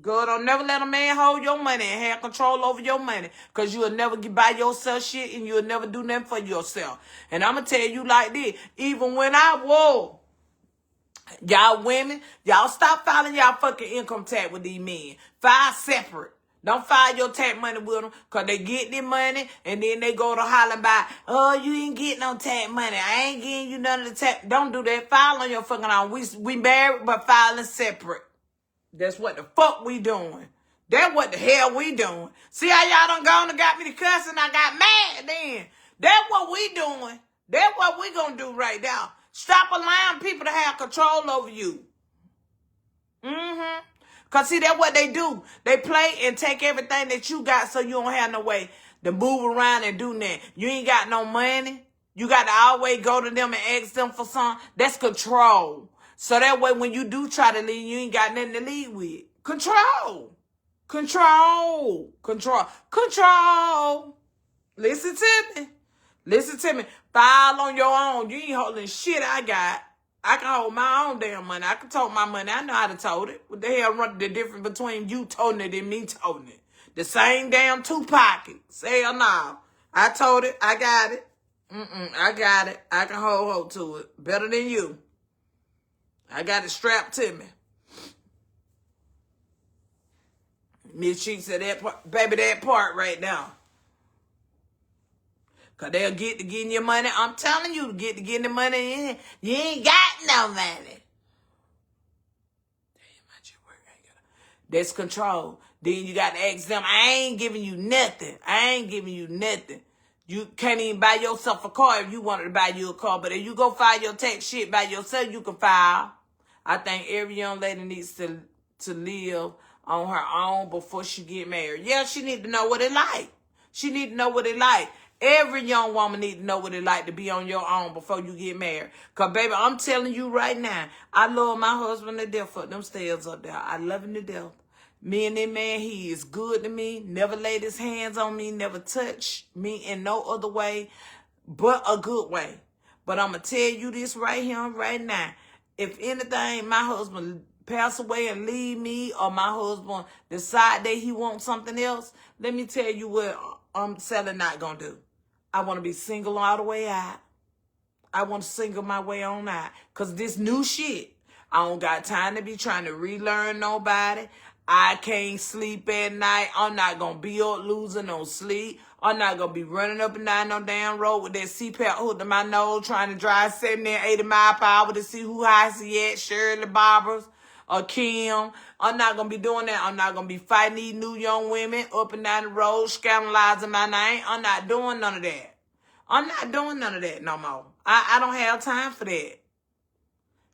S1: Girl, don't never let a man hold your money and have control over your money. Because you'll never buy yourself shit and you'll never do nothing for yourself. And I'm going to tell you like this. Even when I wore, y'all women, y'all stop filing y'all fucking income tax with these men. File separate. Don't file your tax money with them, because they get their money and then they go to hollering by, oh, you ain't getting no tax money. I ain't getting you none of the tax. Don't do that. File on your fucking own. We married, but filing separate. That's what the fuck we doing. That's what the hell we doing. See how y'all done gone and got me to cuss and I got mad then. That's what we doing. That's what we gonna do right now. Stop allowing people to have control over you. Because see, that's what they do. They play and take everything that you got so you don't have no way to move around and do that. You ain't got no money. You got to always go to them and ask them for something. That's control. So that way when you do try to leave, you ain't got nothing to leave with. Control. Control. Control. Control. Listen to me. Listen to me. File on your own. You ain't holding shit I got. I can hold my own damn money. I can tote my money. I know how to tote it. What the hell run the difference between you toting it and me toting it? The same damn 2 pockets. Hell no. I told it. I got it. I got it. I can hold to it. Better than you. I got it strapped to me. Miss Cheek said, that part, baby, that part right now. Because they'll get to getting your money. I'm telling you, to getting the money in. You ain't got no money. That's control. Then you got to ask them, I ain't giving you nothing. I ain't giving you nothing. You can't even buy yourself a car if you wanted to buy you a car. But if you go file your tax shit by yourself, you can file. I think every young lady needs to live on her own before she get married. Yeah, she need to know what it like. She need to know what it like. Every young woman need to know what it like to be on your own before you get married. Because, baby, I'm telling you right now, I love my husband to death for them stairs up there. I love him to death. Me and that man, he is good to me. Never laid his hands on me. Never touched me in no other way but a good way. But I'm going to tell you this right here, right now. If anything, my husband pass away and leave me, or my husband decide that he wants something else, let me tell you what I'm selling not going to do. I want to be single all the way out. I want to single my way on out. Because this new shit, I don't got time to be trying to relearn nobody. I can't sleep at night. I'm not going to be up losing no sleep. I'm not going to be running up and down no damn road with that CPAP hooked to my nose trying to drive 70 and 80 miles per hour to see who high she at, Shirley Barbers or Kim. I'm not going to be doing that. I'm not going to be fighting these new young women up and down the road, scandalizing my name. I'm not doing none of that. I'm not doing none of that no more. I don't have time for that.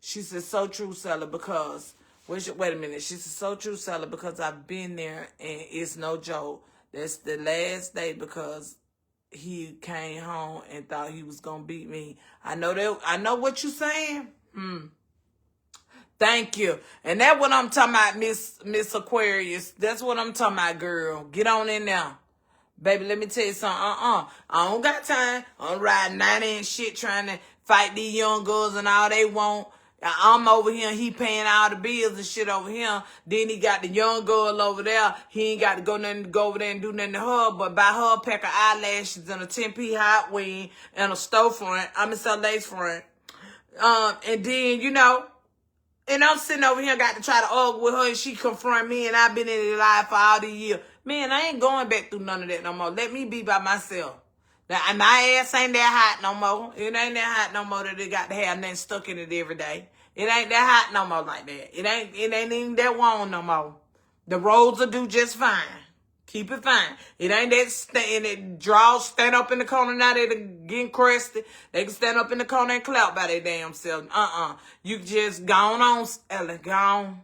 S1: She said, so true, Seller, because, wait a minute. She said, so true, Seller, because I've been there and it's no joke. That's the last day because he came home and thought he was going to beat me. I know what you're saying. Thank you. And that's what I'm talking about, Miss Aquarius. That's what I'm talking about, girl. Get on in there. Baby, let me tell you something. I don't got time. I'm riding 90 and shit trying to fight these young girls and all they want. I'm over here, he paying all the bills and shit over here. Then he got the young girl over there. He ain't got to go over there and do nothing to her, but buy her a pack of eyelashes and a 10p hot wing and a storefront. I'm a lace front. And then, and I'm sitting over here, got to try to argue with her, and she confront me, and I've been in their life for all these years. Man, I ain't going back through none of that no more. Let me be by myself. Now, my ass ain't that hot no more. It ain't that hot no more that they got to have nothing stuck in it every day. It ain't that hot no more like that. It ain't even that warm no more. The roads will do just fine. Keep it fine. It ain't that draws stand up in the corner now they're getting crusty. They can stand up in the corner and clap by their damn self. You just gone on, Ellen.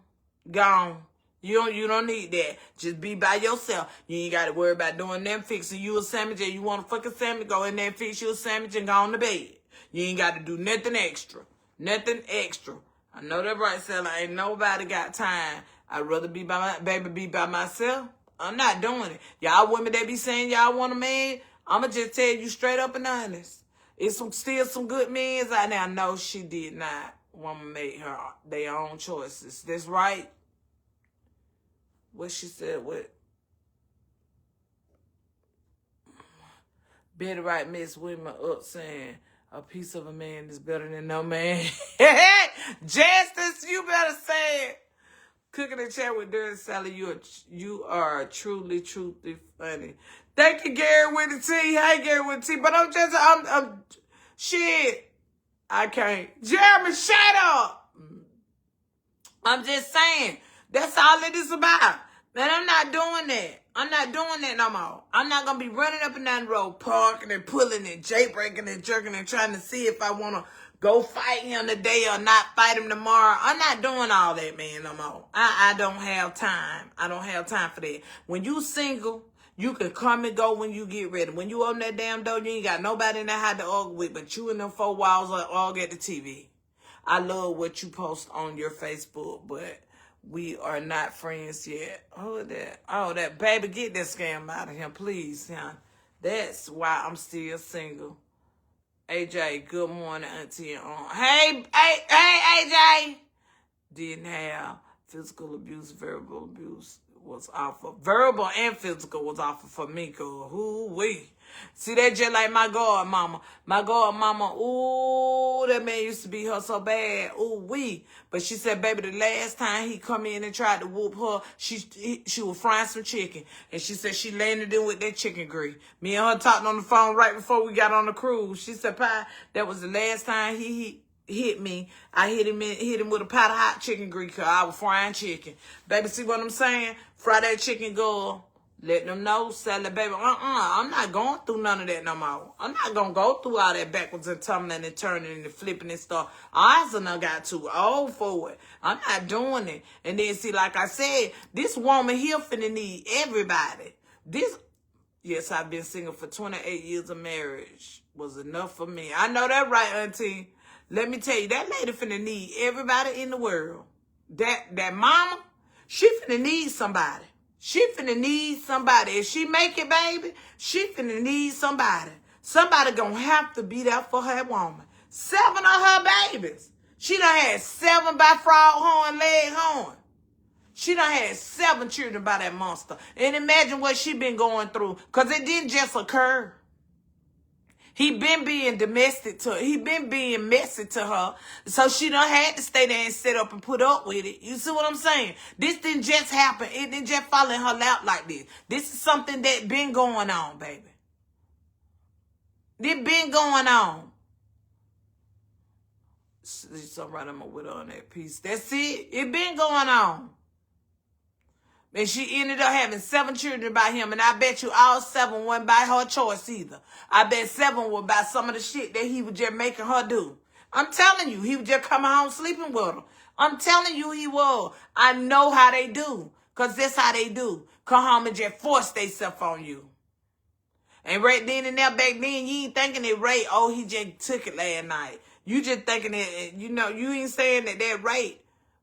S1: Gone. You don't need that. Just be by yourself. You ain't got to worry about doing them fixing you a sandwich. And you want a fucking sandwich, go in there and fix you a sandwich and go on to bed. You ain't got to do nothing extra. Nothing extra. I know that right, Sally. Ain't nobody got time. I'd rather be by myself. I'm not doing it. Y'all women that be saying y'all want a man, I'ma just tell you straight up and honest. It's still some good men out there. No, she did not want to make her their own choices. That's right. What she said, what? Better right Miss Women up saying, a piece of a man is better than no man. Justice, you better say it. Cooking and chat with Dirty Sally, you are truly funny. Thank you, Gary with the T. Hey, Gary with the T. But I'm shit. I can't. Jeremy, shut up. I'm just saying. That's all it is about. Man, I'm not doing that. I'm not doing that no more. I'm not going to be running up and down the road, parking and pulling and jailbreaking and jerking and trying to see if I want to go fight him today or not fight him tomorrow. I'm not doing all that, man, no more. I don't have time. I don't have time for that. When you single, you can come and go when you get ready. When you open that damn door, you ain't got nobody in that house to argue with, but you and them four walls are argue at the TV. I love what you post on your Facebook, but we are not friends yet. Oh, that baby, get that scam out of him, please, huh? That's why I'm still single. AJ, good morning, Auntie. Hey, AJ. Didn't have physical abuse, verbal abuse was offered. Verbal and physical was offered for me, girl. Who-wee. See, that just like my godmama. My godmama, ooh, that man used to beat her so bad. Ooh-wee. But she said, baby, the last time he come in and tried to whoop her, she was frying some chicken. And she said she landed in with that chicken grease. Me and her talked on the phone right before we got on the cruise. She said, Pi, that was the last time he hit me. I hit him with a pot of hot chicken grease because I was frying chicken. Baby, see what I'm saying? Fry that chicken, girl. Let them know, Sally, baby. I'm not going through none of that no more. I'm not going to go through all that backwards and tumbling and turning and flipping and stuff. I done got too old for it. I'm not doing it. And then, see, like I said, this woman here finna need everybody. Yes, I've been single for 28 years of marriage. Was enough for me. I know that right, Auntie. Let me tell you, that lady finna need everybody in the world. That mama, she finna need somebody. She finna need somebody. If she make it, baby, she finna need somebody. Somebody gonna have to be there for her woman. 7 of her babies. She done had 7 by frog horn, leg horn. She done had 7 children by that monster. And imagine what she been going through. Because it didn't just occur. He been being domestic to her. He been being messy to her. So she done had to stay there and sit up and put up with it. You see what I'm saying? This didn't just happen. It didn't just fall in her lap like this. This is something that been going on, baby. This been going on. Something right I'm with her on that piece. That's it. It been going on. And she ended up having 7 children by him. And I bet you all 7 wasn't by her choice either. I bet 7 were by some of the shit that he was just making her do. I'm telling you, he was just coming home sleeping with her. I'm telling you he was. I know how they do. Because that's how they do. Come home and just force themselves on you. And right then and there, back then, you ain't thinking it right. Oh, he just took it last night. You just thinking it, you know, you ain't saying that right.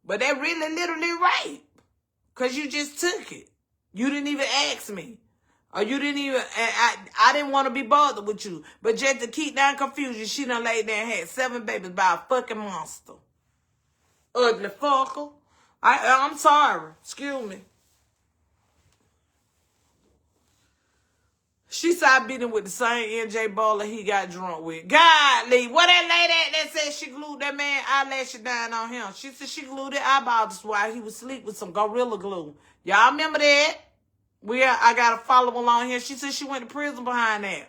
S1: But that really literally right. Because you just took it. You didn't even ask me. Or you didn't even, I didn't want to be bothered with you. But just to keep down confusion, she done laid there and had 7 babies by a fucking monster. Ugly fucker. I'm sorry. Excuse me. She started beating with the same NJ Bowler he got drunk with. Godly. What that lady that said she glued that man eyelashes down on him? She said she glued the eyeballs while he was asleep with some Gorilla Glue. Y'all remember that? I got a follow along here. She said she went to prison behind that.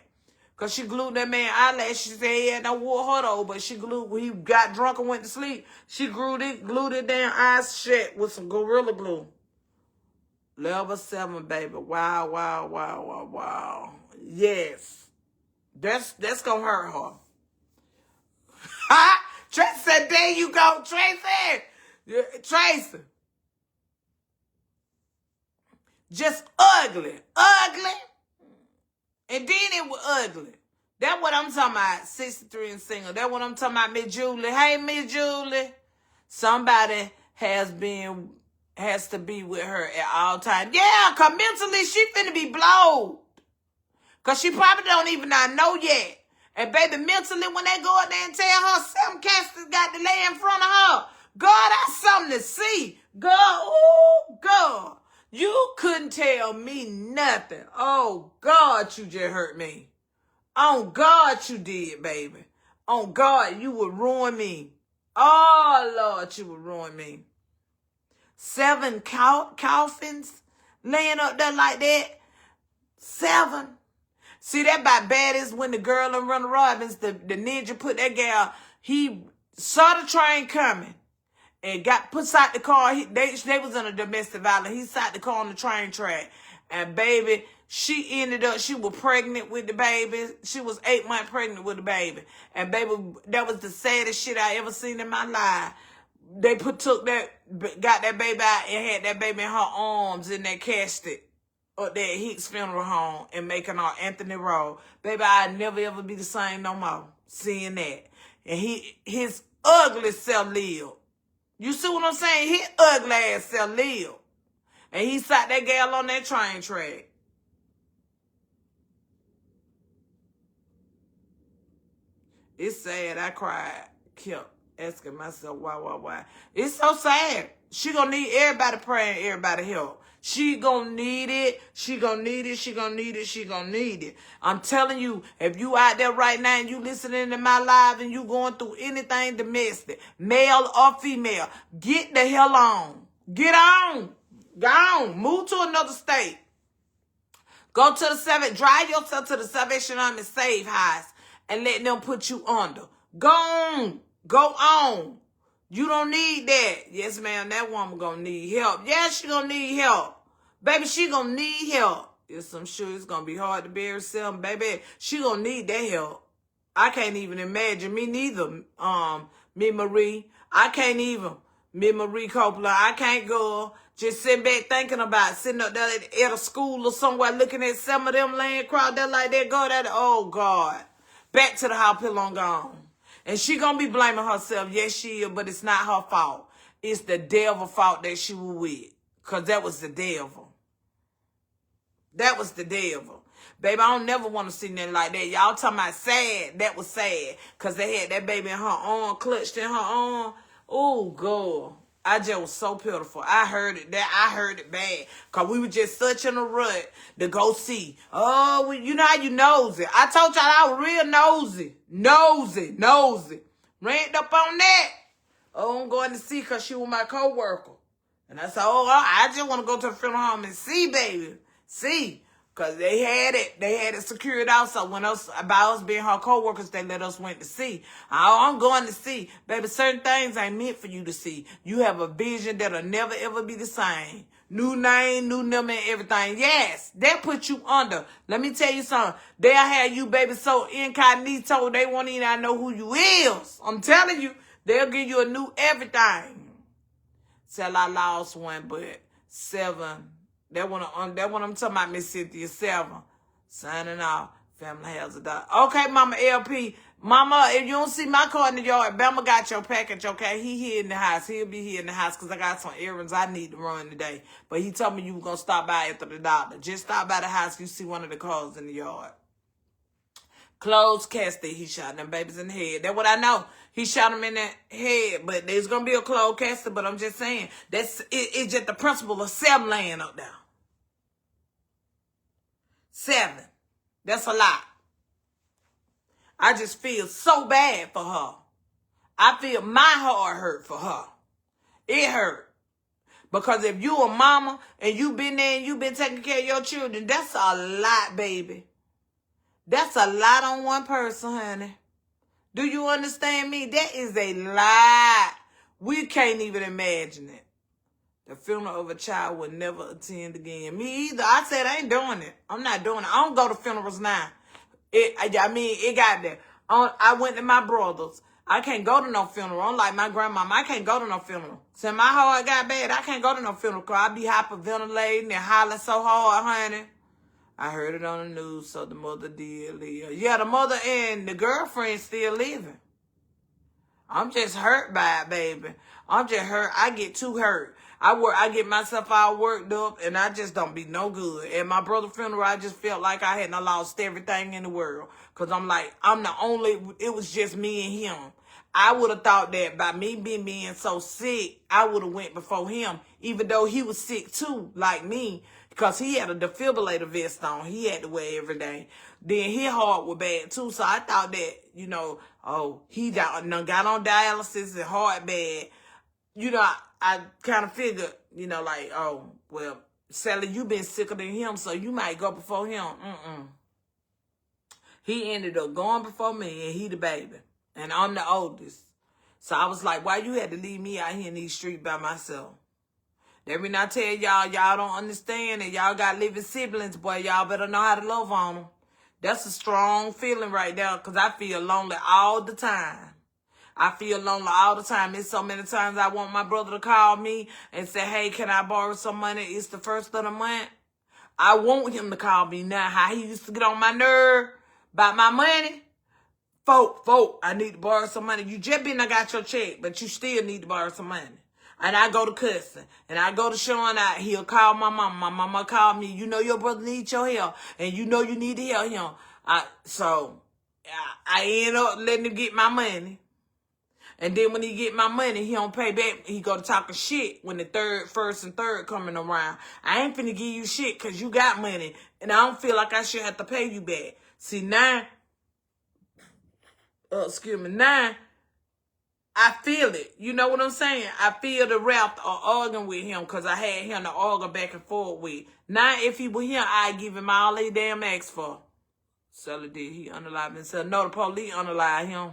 S1: Because she glued that man eyelashes. She said he had no wore her though, but she glued, when he got drunk and went to sleep, she glued it damn eyes shut with some Gorilla Glue. Level 7, baby. Wow, wow, wow, wow, wow. Yes. That's gonna hurt her. Ha! Tracy said, there you go, Tracy. Yeah, Tracy. Just ugly. Ugly. And then it was ugly. That's what I'm talking about. 63 and single. That's what I'm talking about, Miss Julie. Hey, Miss Julie. Somebody has to be with her at all times. Yeah, because mentally she finna be blowed. Because she probably don't even not know yet. And baby, mentally when they go out there and tell her 7 cats got to lay in front of her, God, that's something to see. God, oh, God. You couldn't tell me nothing. Oh, God, you just hurt me. On God, you did, baby. On God, you would ruin me. Oh, Lord, you would ruin me. 7 coffins laying up there like that. 7. See, that about baddest when the girl in Runner Robbins, the ninja put that gal, he saw the train coming and got put out the car. They was in a domestic violence. He sat the car on the train track. And baby, she was pregnant with the baby. She was 8 months pregnant with the baby. And baby, that was the saddest shit I ever seen in my life. They got that baby out and had that baby in her arms in that casket up there at Hicks Funeral Home and making our Anthony Road. Baby, I'd never ever be the same no more seeing that. And his ugly self lived. You see what I'm saying? His ugly ass self lived. And he sat that gal on that train track. It's sad. I cried. Kept asking myself why. It's so sad. She gonna need everybody praying, everybody help. She gonna need it. She gonna need it. She gonna need it. She gonna need it. I'm telling you, if you out there right now and you listening to my live and you going through anything domestic, male or female, get the hell on. Get on. Go on. Move to another state. Go to drive yourself to the Salvation Army safe house and let them put you under. Go on. Go on. You don't need that. Yes, ma'am, that woman gonna need help. Yeah, she gonna need help. Baby, she gonna need help. Yes, I'm sure it's gonna be hard to bear herself. Baby, she gonna need that help. I can't even imagine. Me neither, me Marie. I can't even. Me Marie Coppola. I can't go. Just sitting back thinking about sitting up there at a school or somewhere looking at some of them laying crowd there like that. Go that. Oh, God. Back to the house pill on gone. And she gonna be blaming herself. Yes, she is, but it's not her fault. It's the devil fault that she was with. Because that was the devil. That was the devil. Baby, I don't never want to see nothing like that. Y'all talking about sad. That was sad. Because they had that baby in her arm, clutched in her arm. Oh, God. I just was so pitiful. I heard it bad. Because we were just such in a rut to go see. Oh, you know how you nosy. I told y'all I was real nosy. Nosy. Ran up on that. Oh, I'm going to see because she was my co-worker. And I said, oh, I just want to go to the funeral home and see, baby. See. Because they had it secured out. So when about us being her co-workers, they let us went to see. I'm going to see. Baby, certain things ain't meant for you to see. You have a vision that'll never, ever be the same. New name, new number, and everything. Yes, that put you under. Let me tell you something. They'll have you, baby, so incognito, they won't even know who you is. I'm telling you, they'll give you a new everything. Till I lost one, but 7. That one I'm talking about, Miss Cynthia 7. Signing off. Family has a dog. Okay, Mama LP. Mama, if you don't see my car in the yard, Bama got your package, okay? He here in the house. He'll be here in the house because I got some errands I need to run today. But he told me you were going to stop by after the doctor. Just stop by the house. You see one of the cars in the yard. Closed casket. He shot them babies in the head. That's what I know. He shot them in the head. But there's going to be a closed casket. But I'm just saying, it's just the principle of 7 laying up there. 7. That's a lot. I just feel so bad for her. I feel my heart hurt for her. It hurt. Because if you a mama and you been there and you been taking care of your children, that's a lot, baby. That's a lot on one person, honey. Do you understand me? That is a lot. We can't even imagine it. The funeral of a child would never attend again. Me either. I said I ain't doing it. I'm not doing it. I don't go to funerals now. It got there. I went to my brother's. I can't go to no funeral. I'm like my grandmama. I can't go to no funeral. Since my heart got bad, I can't go to no funeral because I be hyperventilating and hollering so hard, honey. I heard it on the news, so the mother did live. Yeah, the mother and the girlfriend still living. I'm just hurt by it, baby. I'm just hurt. I get too hurt. I get myself all worked up, and I just don't be no good. At my brother's funeral, I just felt like I hadn't lost everything in the world. Because I'm like, I'm the only, it was just me and him. I would have thought that by me being so sick, I would have went before him, even though he was sick too, like me, because he had a defibrillator vest on. He had to wear every day. Then his heart was bad too, so I thought that, he got on dialysis and heart bad. I kind of figured, Sally, you been sicker than him, so you might go before him. He ended up going before me, and he the baby. And I'm the oldest. So I was like, why you had to leave me out here in these streets by myself? Let me not tell y'all don't understand, and y'all got living siblings, boy. Y'all better know how to love on them. That's a strong feeling right there, because I feel lonely all the time. I feel lonely all the time. It's so many times I want my brother to call me and say, hey, can I borrow some money? It's the first of the month. I want him to call me now. How he used to get on my nerve about my money. Folk, I need to borrow some money. You just been, I got your check, but you still need to borrow some money. And I go to cussing, and I go to showing out. He'll call my mama. My mama call me. You know your brother needs your help, and you know you need to help him. I end up letting him get my money. And then when he get my money, he don't pay back. He go to talking shit when the first and third coming around. I ain't finna give you shit because you got money, and I don't feel like I should have to pay you back. See, now, now, I feel it. You know what I'm saying? I feel the rap or arguing with him because I had him to argue back and forth with. Now, if he were here, I'd give him all they damn asked for. Sally did. He unalive himself. No, the police unalive him.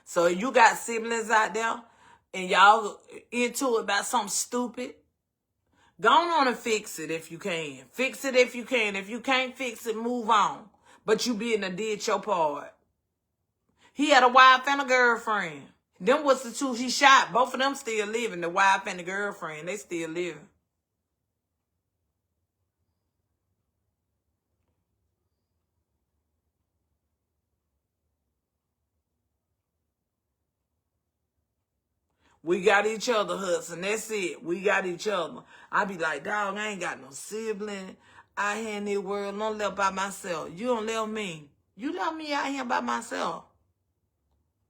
S1: So if you got siblings out there and y'all into it about something stupid, go on and fix it if you can. Fix it if you can. If you can't fix it, move on. But you being a did your part. He had a wife and a girlfriend. Them was the two he shot. Both of them still living. The wife and the girlfriend, they still living. We got each other, Hudson. That's it. We got each other. I be like, dog, I ain't got no sibling out here in this world. Don't live by myself. You don't love me. You love me out here by myself.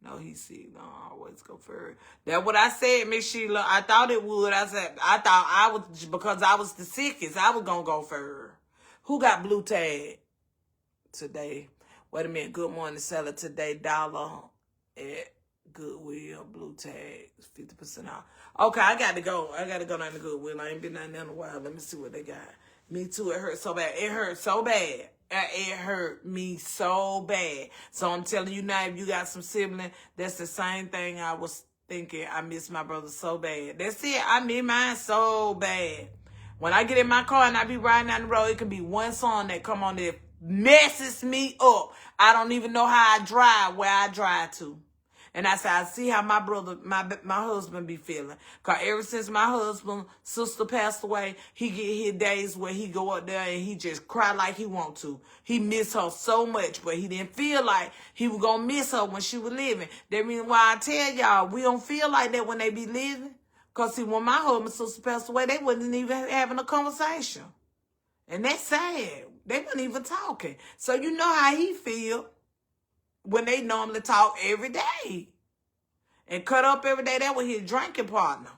S1: No, he said, no, I always go first. That's what I said, Miss Sheila. I thought it would. I thought I was, because I was the sickest, I was going to go first. Who got blue tag today? Wait a minute. Good morning, seller today. $1 at Goodwill. Blue tag 50% off. Okay, I got to go. I got to go down to Goodwill. I ain't been down there in a while. Let me see what they got. Me too. It hurt so bad. It hurt so bad. It hurt me so bad. So I'm telling you now, if you got some sibling, that's the same thing I was thinking. I miss my brother so bad. That's it. I miss mine so bad. When I get in my car and I be riding down the road, it can be one song that come on that messes me up. I don't even know how I drive where I drive to. And I said, I see how my brother, my husband be feeling. Because ever since my husband's sister passed away, he get his days where he go up there and he just cry like he want to. He miss her so much, but he didn't feel like he was going to miss her when she was living. That reason why I tell y'all, we don't feel like that when they be living. Because see, when my husband's sister passed away, they wasn't even having a conversation. And that's sad. They weren't even talking. So you know how he feel when they normally talk every day. And cut up every day. That was his drinking partner.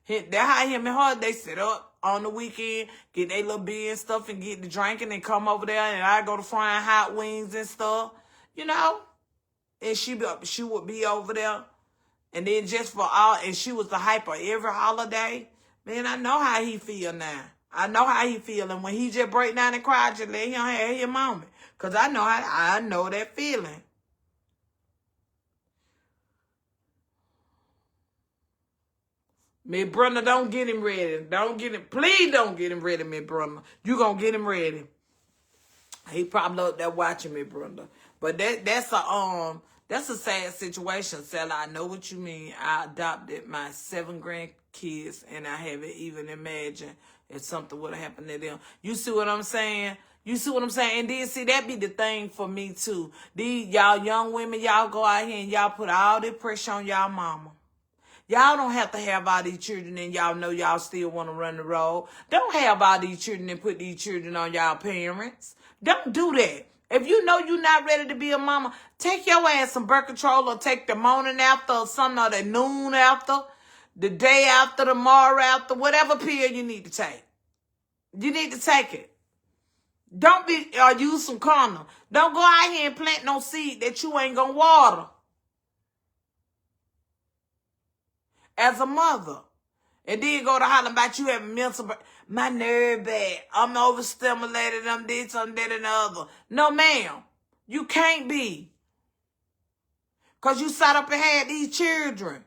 S1: That's how him and her, they sit up on the weekend, get their little beer and stuff and get the drinking and come over there and I go to frying hot wings and stuff. You know? And she would be over there. And then just for all, and she was the hyper every holiday. Man, I know how he feel now. I know how he feel. And when he just break down and cry, just let him have his moment. Because I know that feeling. Miss Brenda, don't get him ready. Please don't get him ready, Miss Brenda. You gonna get him ready. He probably up there watching Miss Brenda. But that's a sad situation, Sally. I know what you mean. I adopted my 7 grandkids, and I haven't even imagined if something would have happened to them. You see what I'm saying? You see what I'm saying? And then, see, that be the thing for me, too. These y'all young women, y'all go out here and y'all put all this pressure on y'all mama. Y'all don't have to have all these children and y'all know y'all still want to run the road. Don't have all these children and put these children on y'all parents. Don't do that. If you know you're not ready to be a mama, take your ass some birth control or take the morning after or something or the noon after, the day after, tomorrow after, whatever pill you need to take. You need to take it. Don't use some condom. Don't go out here and plant no seed that you ain't going to water. As a mother. And then go to holler about you having mental, my nerve bad. I'm overstimulated. I'm this, I'm that, and the other. No, ma'am. You can't be. Because you sat up and had these children.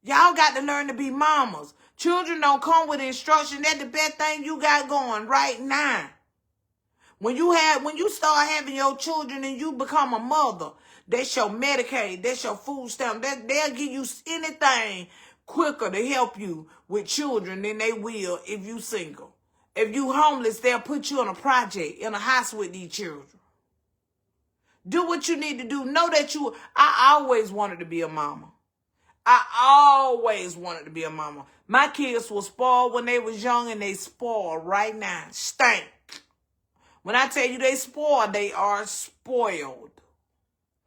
S1: Y'all got to learn to be mamas. Children don't come with instruction. That's the best thing you got going right now. When you start having your children and you become a mother, that's your Medicaid, that's your food stamp. They'll give you anything quicker to help you with children than they will if you single. If you homeless, they'll put you on a project in a house with these children. Do what you need to do. Know that I always wanted to be a mama. I always wanted to be a mama. My kids were spoiled when they was young and they spoiled right now. Stank. When I tell you they spoiled, they are spoiled.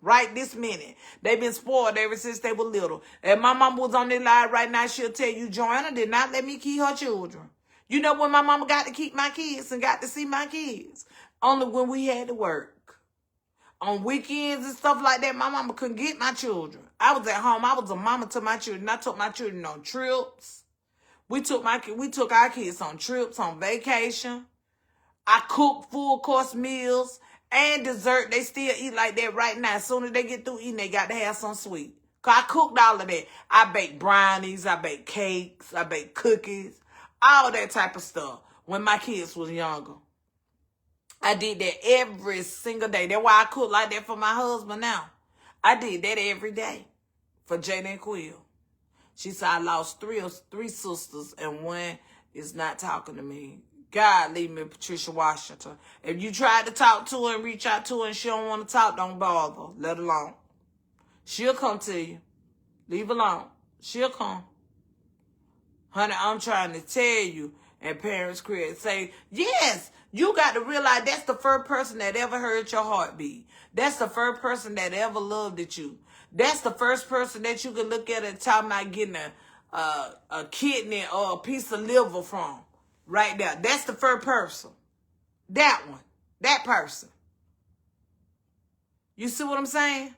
S1: Right this minute. They've been spoiled ever since they were little. And my mama was on this live right now. She'll tell you, Joanna did not let me keep her children. You know when my mama got to keep my kids and got to see my kids? Only when we had to work. On weekends and stuff like that, my mama couldn't get my children. I was at home. I was a mama to my children. I took my children on trips. We took our kids on trips, on vacation. I cooked full course meals. And dessert, they still eat like that right now. As soon as they get through eating, they got to have some sweet. Because I cooked all of that. I baked brownies, I baked cakes, I baked cookies, all that type of stuff when my kids was younger. I did that every single day. That's why I cook like that for my husband now. I did that every day for Jada and Quill. She said I lost three sisters and one is not talking to me. God, leave me Patricia Washington. If you tried to talk to her and reach out to her and she don't want to talk, don't bother. Let her alone. She'll come to you. Leave her alone. She'll come. Honey, I'm trying to tell you. And parents say, yes, you got to realize that's the first person that ever heard your heartbeat. That's the first person that ever loved at you. That's the first person that you can look at and talk about getting a kidney or a piece of liver from. Right there. That's the first person. That one. That person. You see what I'm saying?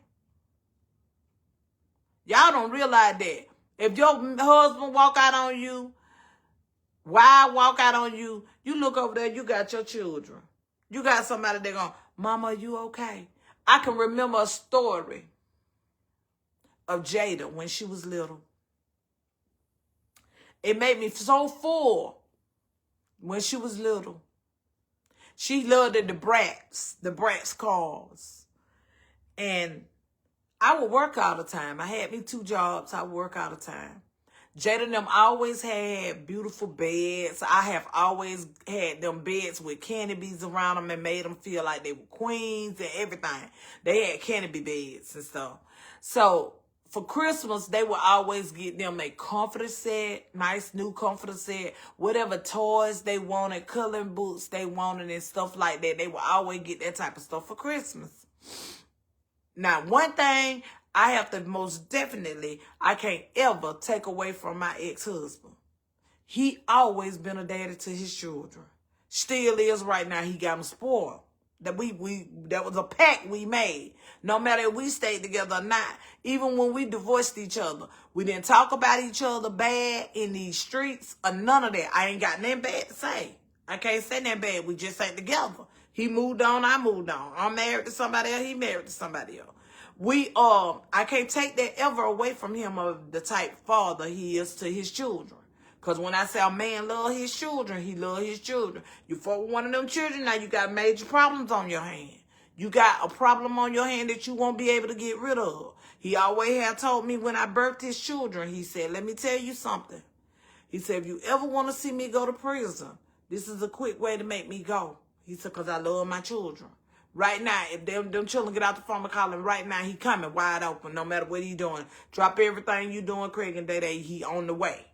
S1: Y'all don't realize that. If your husband walk out on you Why I walk out on you? You look over there, you got your children. You got somebody that going, Mama, are you okay? I can remember a story of Jada when she was little. It made me so full when she was little. She loved the Bratz cars. And I would work all the time. I had me 2 jobs. I would work all the time. Jada and them always had beautiful beds. I have always had them beds with canopies around them and made them feel like they were queens and everything. They had canopy beds and stuff. So for Christmas, they would always get them a comforter set, nice new comforter set, whatever toys they wanted, coloring books they wanted and stuff like that. They would always get that type of stuff for Christmas. Now, one thing I have to most definitely, I can't ever take away from my ex-husband. He always been a daddy to his children. Still is right now. He got them spoiled. That was a pact we made. No matter if we stayed together or not. Even when we divorced each other. We didn't talk about each other bad in these streets or none of that. I ain't got nothing bad to say. I can't say nothing bad. We just ain't together. He moved on, I moved on. I'm married to somebody else, he married to somebody else. I can't take that ever away from him of the type father he is to his children. Because when I say a man love his children, he love his children. You fuck with one of them children, now you got major problems on your hand. You got a problem on your hand that you won't be able to get rid of. He always had told me when I birthed his children, he said, let me tell you something. He said, if you ever want to see me go to prison, this is a quick way to make me go. He said, because I love my children. Right now, if them children get out the phone calling, right now, he coming wide open, no matter what he doing. Drop everything you doing, Craig and Day, he on the way.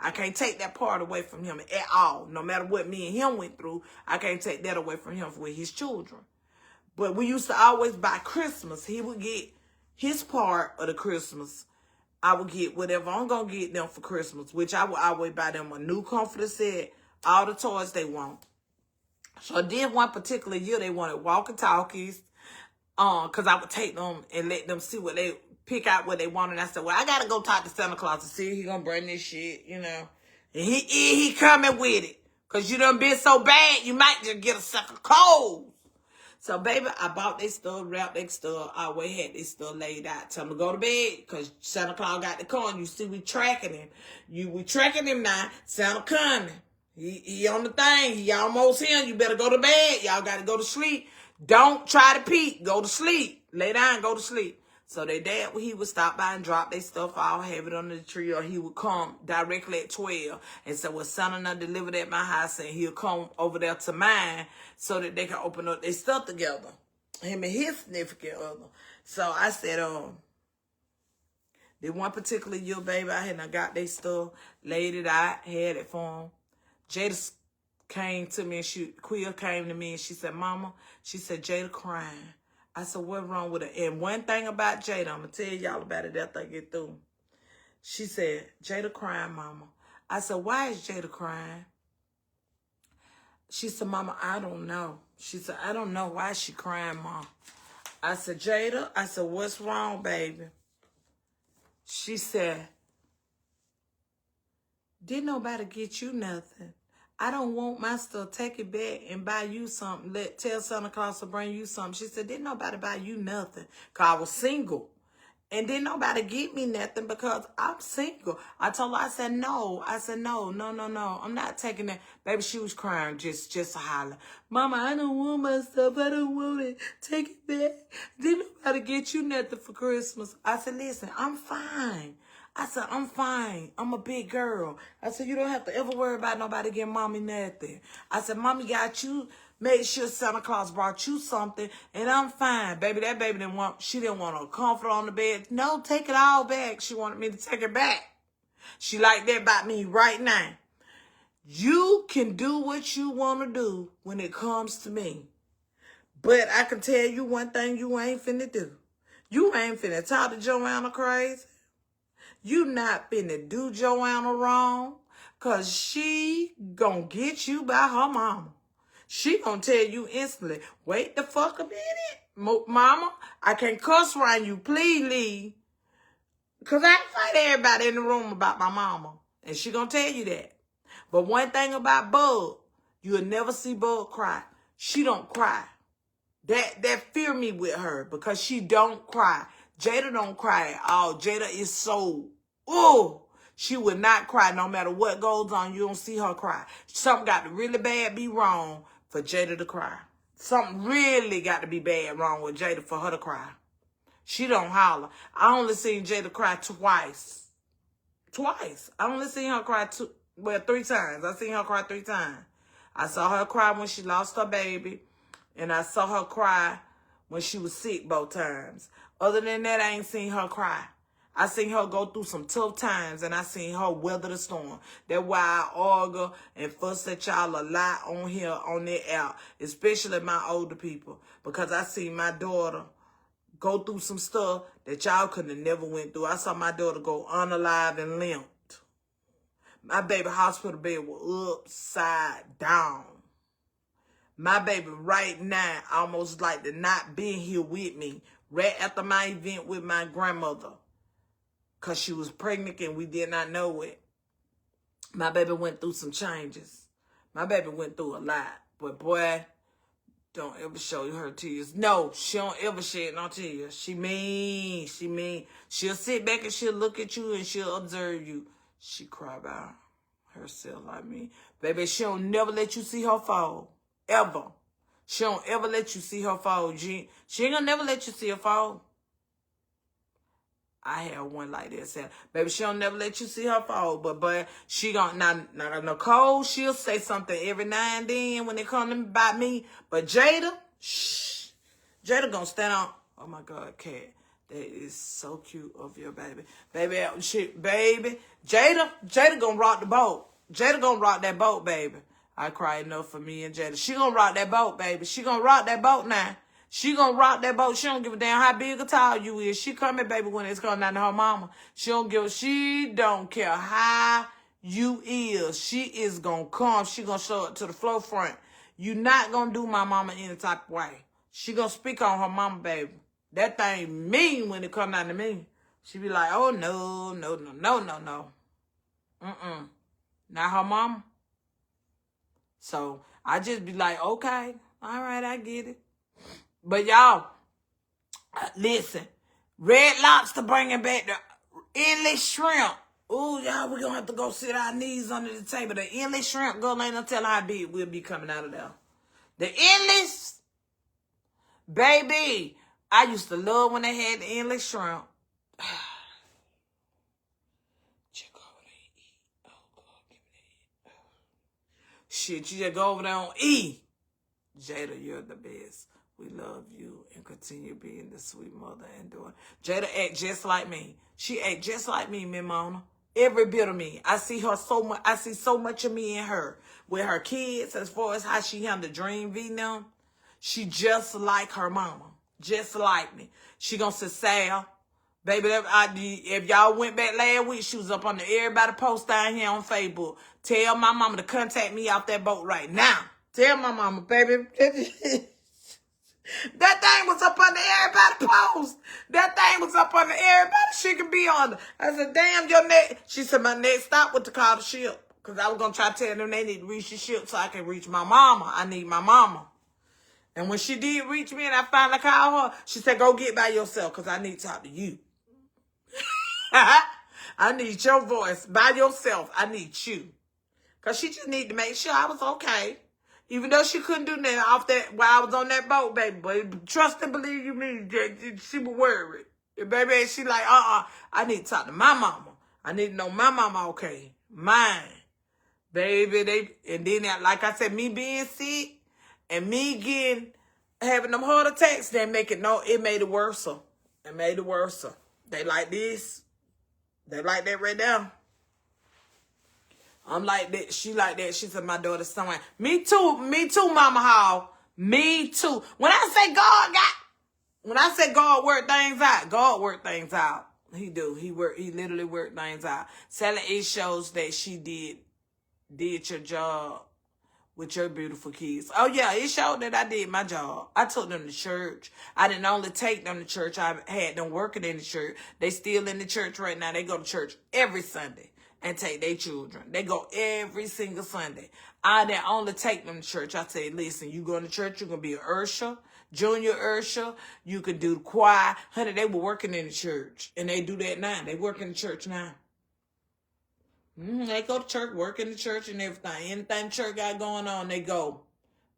S1: I can't take that part away from him at all. No matter what me and him went through, I can't take that away from him with his children. But we used to always buy Christmas. He would get his part of the Christmas. I would get whatever I'm going to get them for Christmas, which I would always buy them a new comforter set, all the toys they want. So then one particular year, they wanted walkie-talkies, because I would take them and let them see what they pick out what they wanted. And I said, well, I got to go talk to Santa Claus to see if he going to bring this shit, you know. And he coming with it. Because you done been so bad, you might just get a second cold. So, baby, I bought their stuff, wrapped their stuff. I always had this stuff laid out. Tell them to go to bed because Santa Claus got the car. And you see, we tracking him. We tracking him now. Santa coming. He on the thing. He almost here. You better go to bed. Y'all got to go to sleep. Don't try to peek. Go to sleep. Lay down, go to sleep. So their dad, he would stop by and drop their stuff off, have it under the tree, or he would come directly at 12 and say, well, Santa not delivered at my house, and he'll come over there to mine so that they can open up their stuff together, him and his significant other. So I said, the one particular year, baby, I had got their stuff, laid it out, had it for them. Jada came to me, and Quill came to me, and she said, Mama, she said, Jada crying. I said, what's wrong with her? And one thing about Jada, I'm going to tell y'all about it after I get through. She said, Jada crying, Mama. I said, why is Jada crying? She said, Mama, I don't know. She said, I don't know why she crying, Mom. I said, Jada, I said, what's wrong, baby? She said, didn't nobody get you nothing. I don't want my stuff. Take it back and buy you something. Tell Santa Claus to bring you something. She said, didn't nobody buy you nothing because I was single. And didn't nobody get me nothing because I'm single. I told her, I said, no. I said, no. I'm not taking that. Baby, she was crying, just a holler. Mama, I don't want my stuff. I don't want it. Take it back. Didn't nobody get you nothing for Christmas. I said, listen, I'm fine. I said, I'm fine. I'm a big girl. I said, you don't have to ever worry about nobody getting Mommy nothing. I said, Mommy got you, made sure Santa Claus brought you something, and I'm fine. Baby, that baby she didn't want a comforter on the bed. No, take it all back. She wanted me to take it back. She like that about me right now. You can do what you want to do when it comes to me. But I can tell you one thing you ain't finna do. You ain't finna talk to Joanna crazy. You not finna do Joanna wrong, because she gonna get you by her mama. She gonna tell you instantly, wait the fuck a minute, mama, I can't cuss around you, please leave. Because I fight everybody in the room about my mama. And she gonna tell you that. But one thing about Bug, you'll never see Bug cry. She don't cry. That fear me with her because she don't cry. Jada don't cry at all. Jada is so, she would not cry no matter what goes on. You don't see her cry. Something got to really bad be wrong for Jada to cry. Something really got to be bad wrong with Jada for her to cry. She don't holler. I only seen Jada cry twice. Twice. I only seen her cry 3 times. I seen her cry 3 times. I saw her cry when she lost her baby. And I saw her cry when she was sick both times. Other than that, I ain't seen her cry. I seen her go through some tough times, and I seen her weather the storm. That's why I argue and fuss at y'all a lot on here, on that app, especially my older people, because I seen my daughter go through some stuff that y'all could have never went through. I saw my daughter go unalive and limped. My baby hospital bed was upside down. My baby right now almost like to not be here with me right after my event with my grandmother because she was pregnant and we did not know it. My baby went through some changes. My baby went through a lot. But boy, don't ever show her tears. No, she don't ever shed no tears. She mean. She'll sit back and she'll look at you and she'll observe you. She cry about herself like me. Baby, she don't never let you see her fall. Ever. She don't ever let you see her fall. She ain't gonna never let you see her fall. I had one like that. Said, baby, she don't never let you see her fall. But she gonna, now Nicole, she'll say something every now and then when it comes about me. But Jada, shh. Jada gonna stand on. Oh my God, Kat. That is so cute of your baby. Baby. Jada gonna rock the boat. Jada gonna rock that boat, baby. I cry enough for me and Jada. She gonna rock that boat, baby. She gonna rock that boat now. She gonna rock that boat. She don't give a damn how big or tall you is. She coming, baby, when it's coming down to her mama. She don't care how you is. She is gonna come. She gonna show up to the forefront. You not gonna do my mama any type of way. She gonna speak on her mama, baby. That thing mean when it come down to me. She be like, oh, no. Not her mama. So I just be like, okay, all right, I get it. But y'all, listen, Red Lobster bringing back the endless shrimp. Ooh, y'all, we're going to have to go sit our knees under the table. The endless shrimp, girl, ain't no telling how big we'll be coming out of there. The endless, baby, I used to love when they had the endless shrimp. Shit, you just go over there on E. Jada, you're the best. We love you and continue being the sweet mother and daughter. Jada act just like me. She act just like me, Mona. Every bit of me. I see her so much. I see so much of me in her. With her kids, as far as how she handled Dream V now, she just like her mama. Just like me. She gonna say, Sal, baby, if y'all went back last week, she was up on everybody post down here on Facebook. Tell my mama to contact me off that boat right now. Tell my mama, baby. That thing was up under everybody's post. That thing was up under everybody she could be on. I said, damn, your neck. She said, my next stop was to call the ship. Because I was going to try to tell them they need to reach the ship so I can reach my mama. I need my mama. And when she did reach me and I finally called her, she said, go get by yourself because I need to talk to you. I need your voice by yourself. I need you. Because she just needed to make sure I was okay. Even though she couldn't do nothing off that while I was on that boat, baby. But trust and believe you me, she was worried. And baby, she like, I need to talk to my mama. I need to know my mama okay. Mine. Baby, and then like I said, me being sick and me having them heart attacks, it made it worse. It made it worse. They like this. They like that right now. I'm like that. She like that. She said, my daughter's somewhere. Me too, Mama Hall. Me too. When I say God work things out, God work things out. He do. He literally worked things out. Sally, it shows that she did your job with your beautiful kids. Oh yeah, it showed that I did my job. I took them to church. I didn't only take them to church. I had them working in the church. They still in the church right now. They go to church every Sunday. and take their children. They go every single Sunday. I only take them to church. I say, listen, you going to church, you're going to be an usher, junior usher. You can do the choir. Honey, they were working in the church, and they do that now. They work in the church now. They go to church, work in the church and everything. Anything church got going on, they go.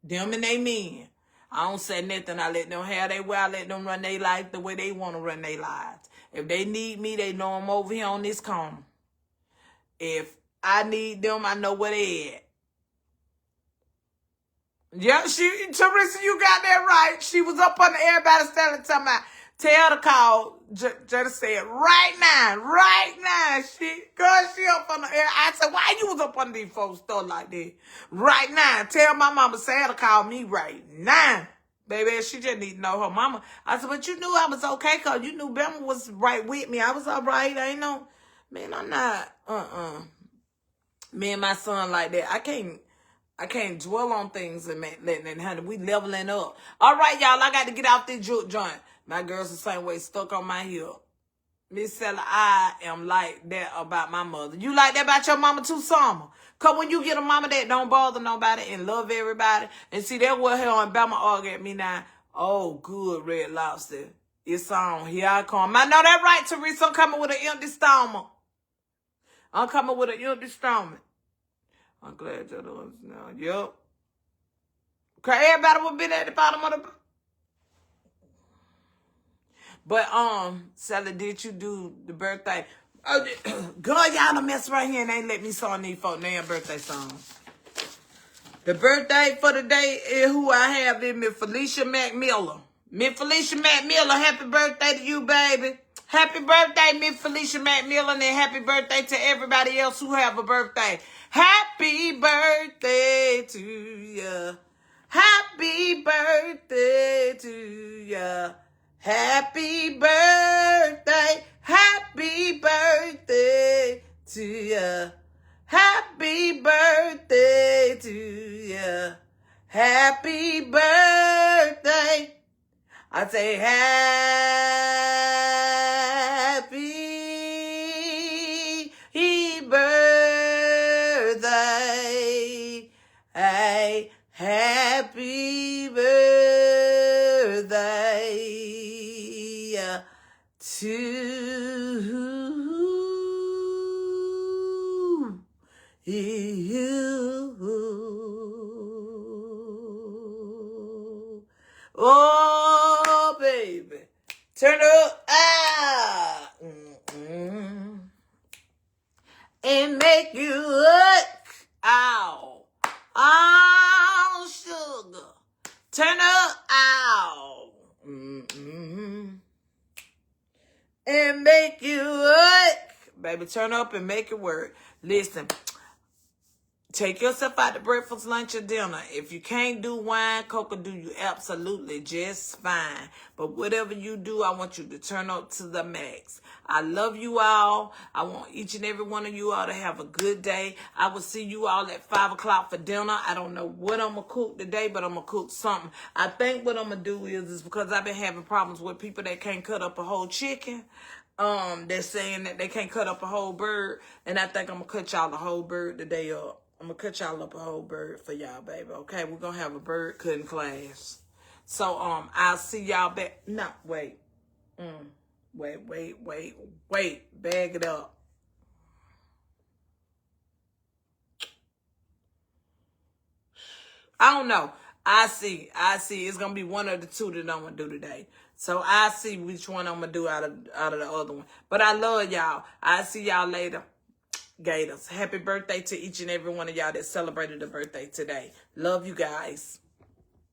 S1: Them and they men. I don't say nothing. I let them have their way. I let them run their life the way they want to run their lives. If they need me, they know I'm over here on this corner. If I need them, I know where they at. Yeah, Teresa, you got that right. She was up on the everybody standing talking about, tell the call. Jada said, right now. She up on the air. I said, why you was up on these folks' store like that? Right now. Tell my mama, Sarah, call me right now. Baby, she just need to know her mama. I said, but you knew I was okay, because you knew Bama was right with me. I was all right. I ain't no, man, I'm not, me and my son like that. I can't dwell on things and honey, we leveling up. All right, y'all, I got to get out this juke joint. My girl's the same way, stuck on my heel. Miss Sella, I am like that about my mother. You like that about your mama too, Summer? Because when you get a mama that don't bother nobody and love everybody, and see, that what her and Bama argue at me now. Oh, good, Red Lobster. It's on. Here I come. I know that right, Teresa. I'm coming with an empty stomach. I'm glad you're the ones now. Yep. Okay, everybody will be at the bottom of the... But, Sally, did you do the birthday? Oh, girl, y'all done mess right here and ain't let me sing these folks damn birthday songs. The birthday for the day is who I have is Miss Felicia McMillan. Miss Felicia McMillan, happy birthday to you, baby. Happy birthday, Miss Felicia McMillan, and happy birthday to everybody else who have a birthday. Happy birthday to ya. Happy birthday to ya. Happy birthday. Happy birthday to ya. Happy birthday to ya. Happy birthday. I say happy birthday. Hey, happy birthday to you. Oh, baby. Turn up. And make you look. Ow. Oh, sugar. Turn up. Ow. And make you work. Baby, turn up and make it work. Listen, take yourself out to breakfast, lunch, or dinner. If you can't do wine, Coca do you absolutely just fine. But whatever you do, I want you to turn up to the max. I love you all. I want each and every one of you all to have a good day. I will see you all at 5 o'clock for dinner. I don't know what I'm going to cook today, but I'm going to cook something. I think what I'm going to do is because I've been having problems with people that can't cut up a whole chicken. They're saying that they can't cut up a whole bird. And I think I'm going to cut y'all a whole bird today up. I'm going to cut y'all up a whole bird for y'all, baby. Okay, we're going to have a bird cutting class. So, I'll see y'all back. No, wait. Wait. Bag it up. I don't know. I see. It's going to be one of the two that I'm going to do today. So, I see which one I'm going to do out of the other one. But I love y'all. I'll see y'all later. Gators. Happy birthday to each and every one of y'all that celebrated a birthday today. Love you guys.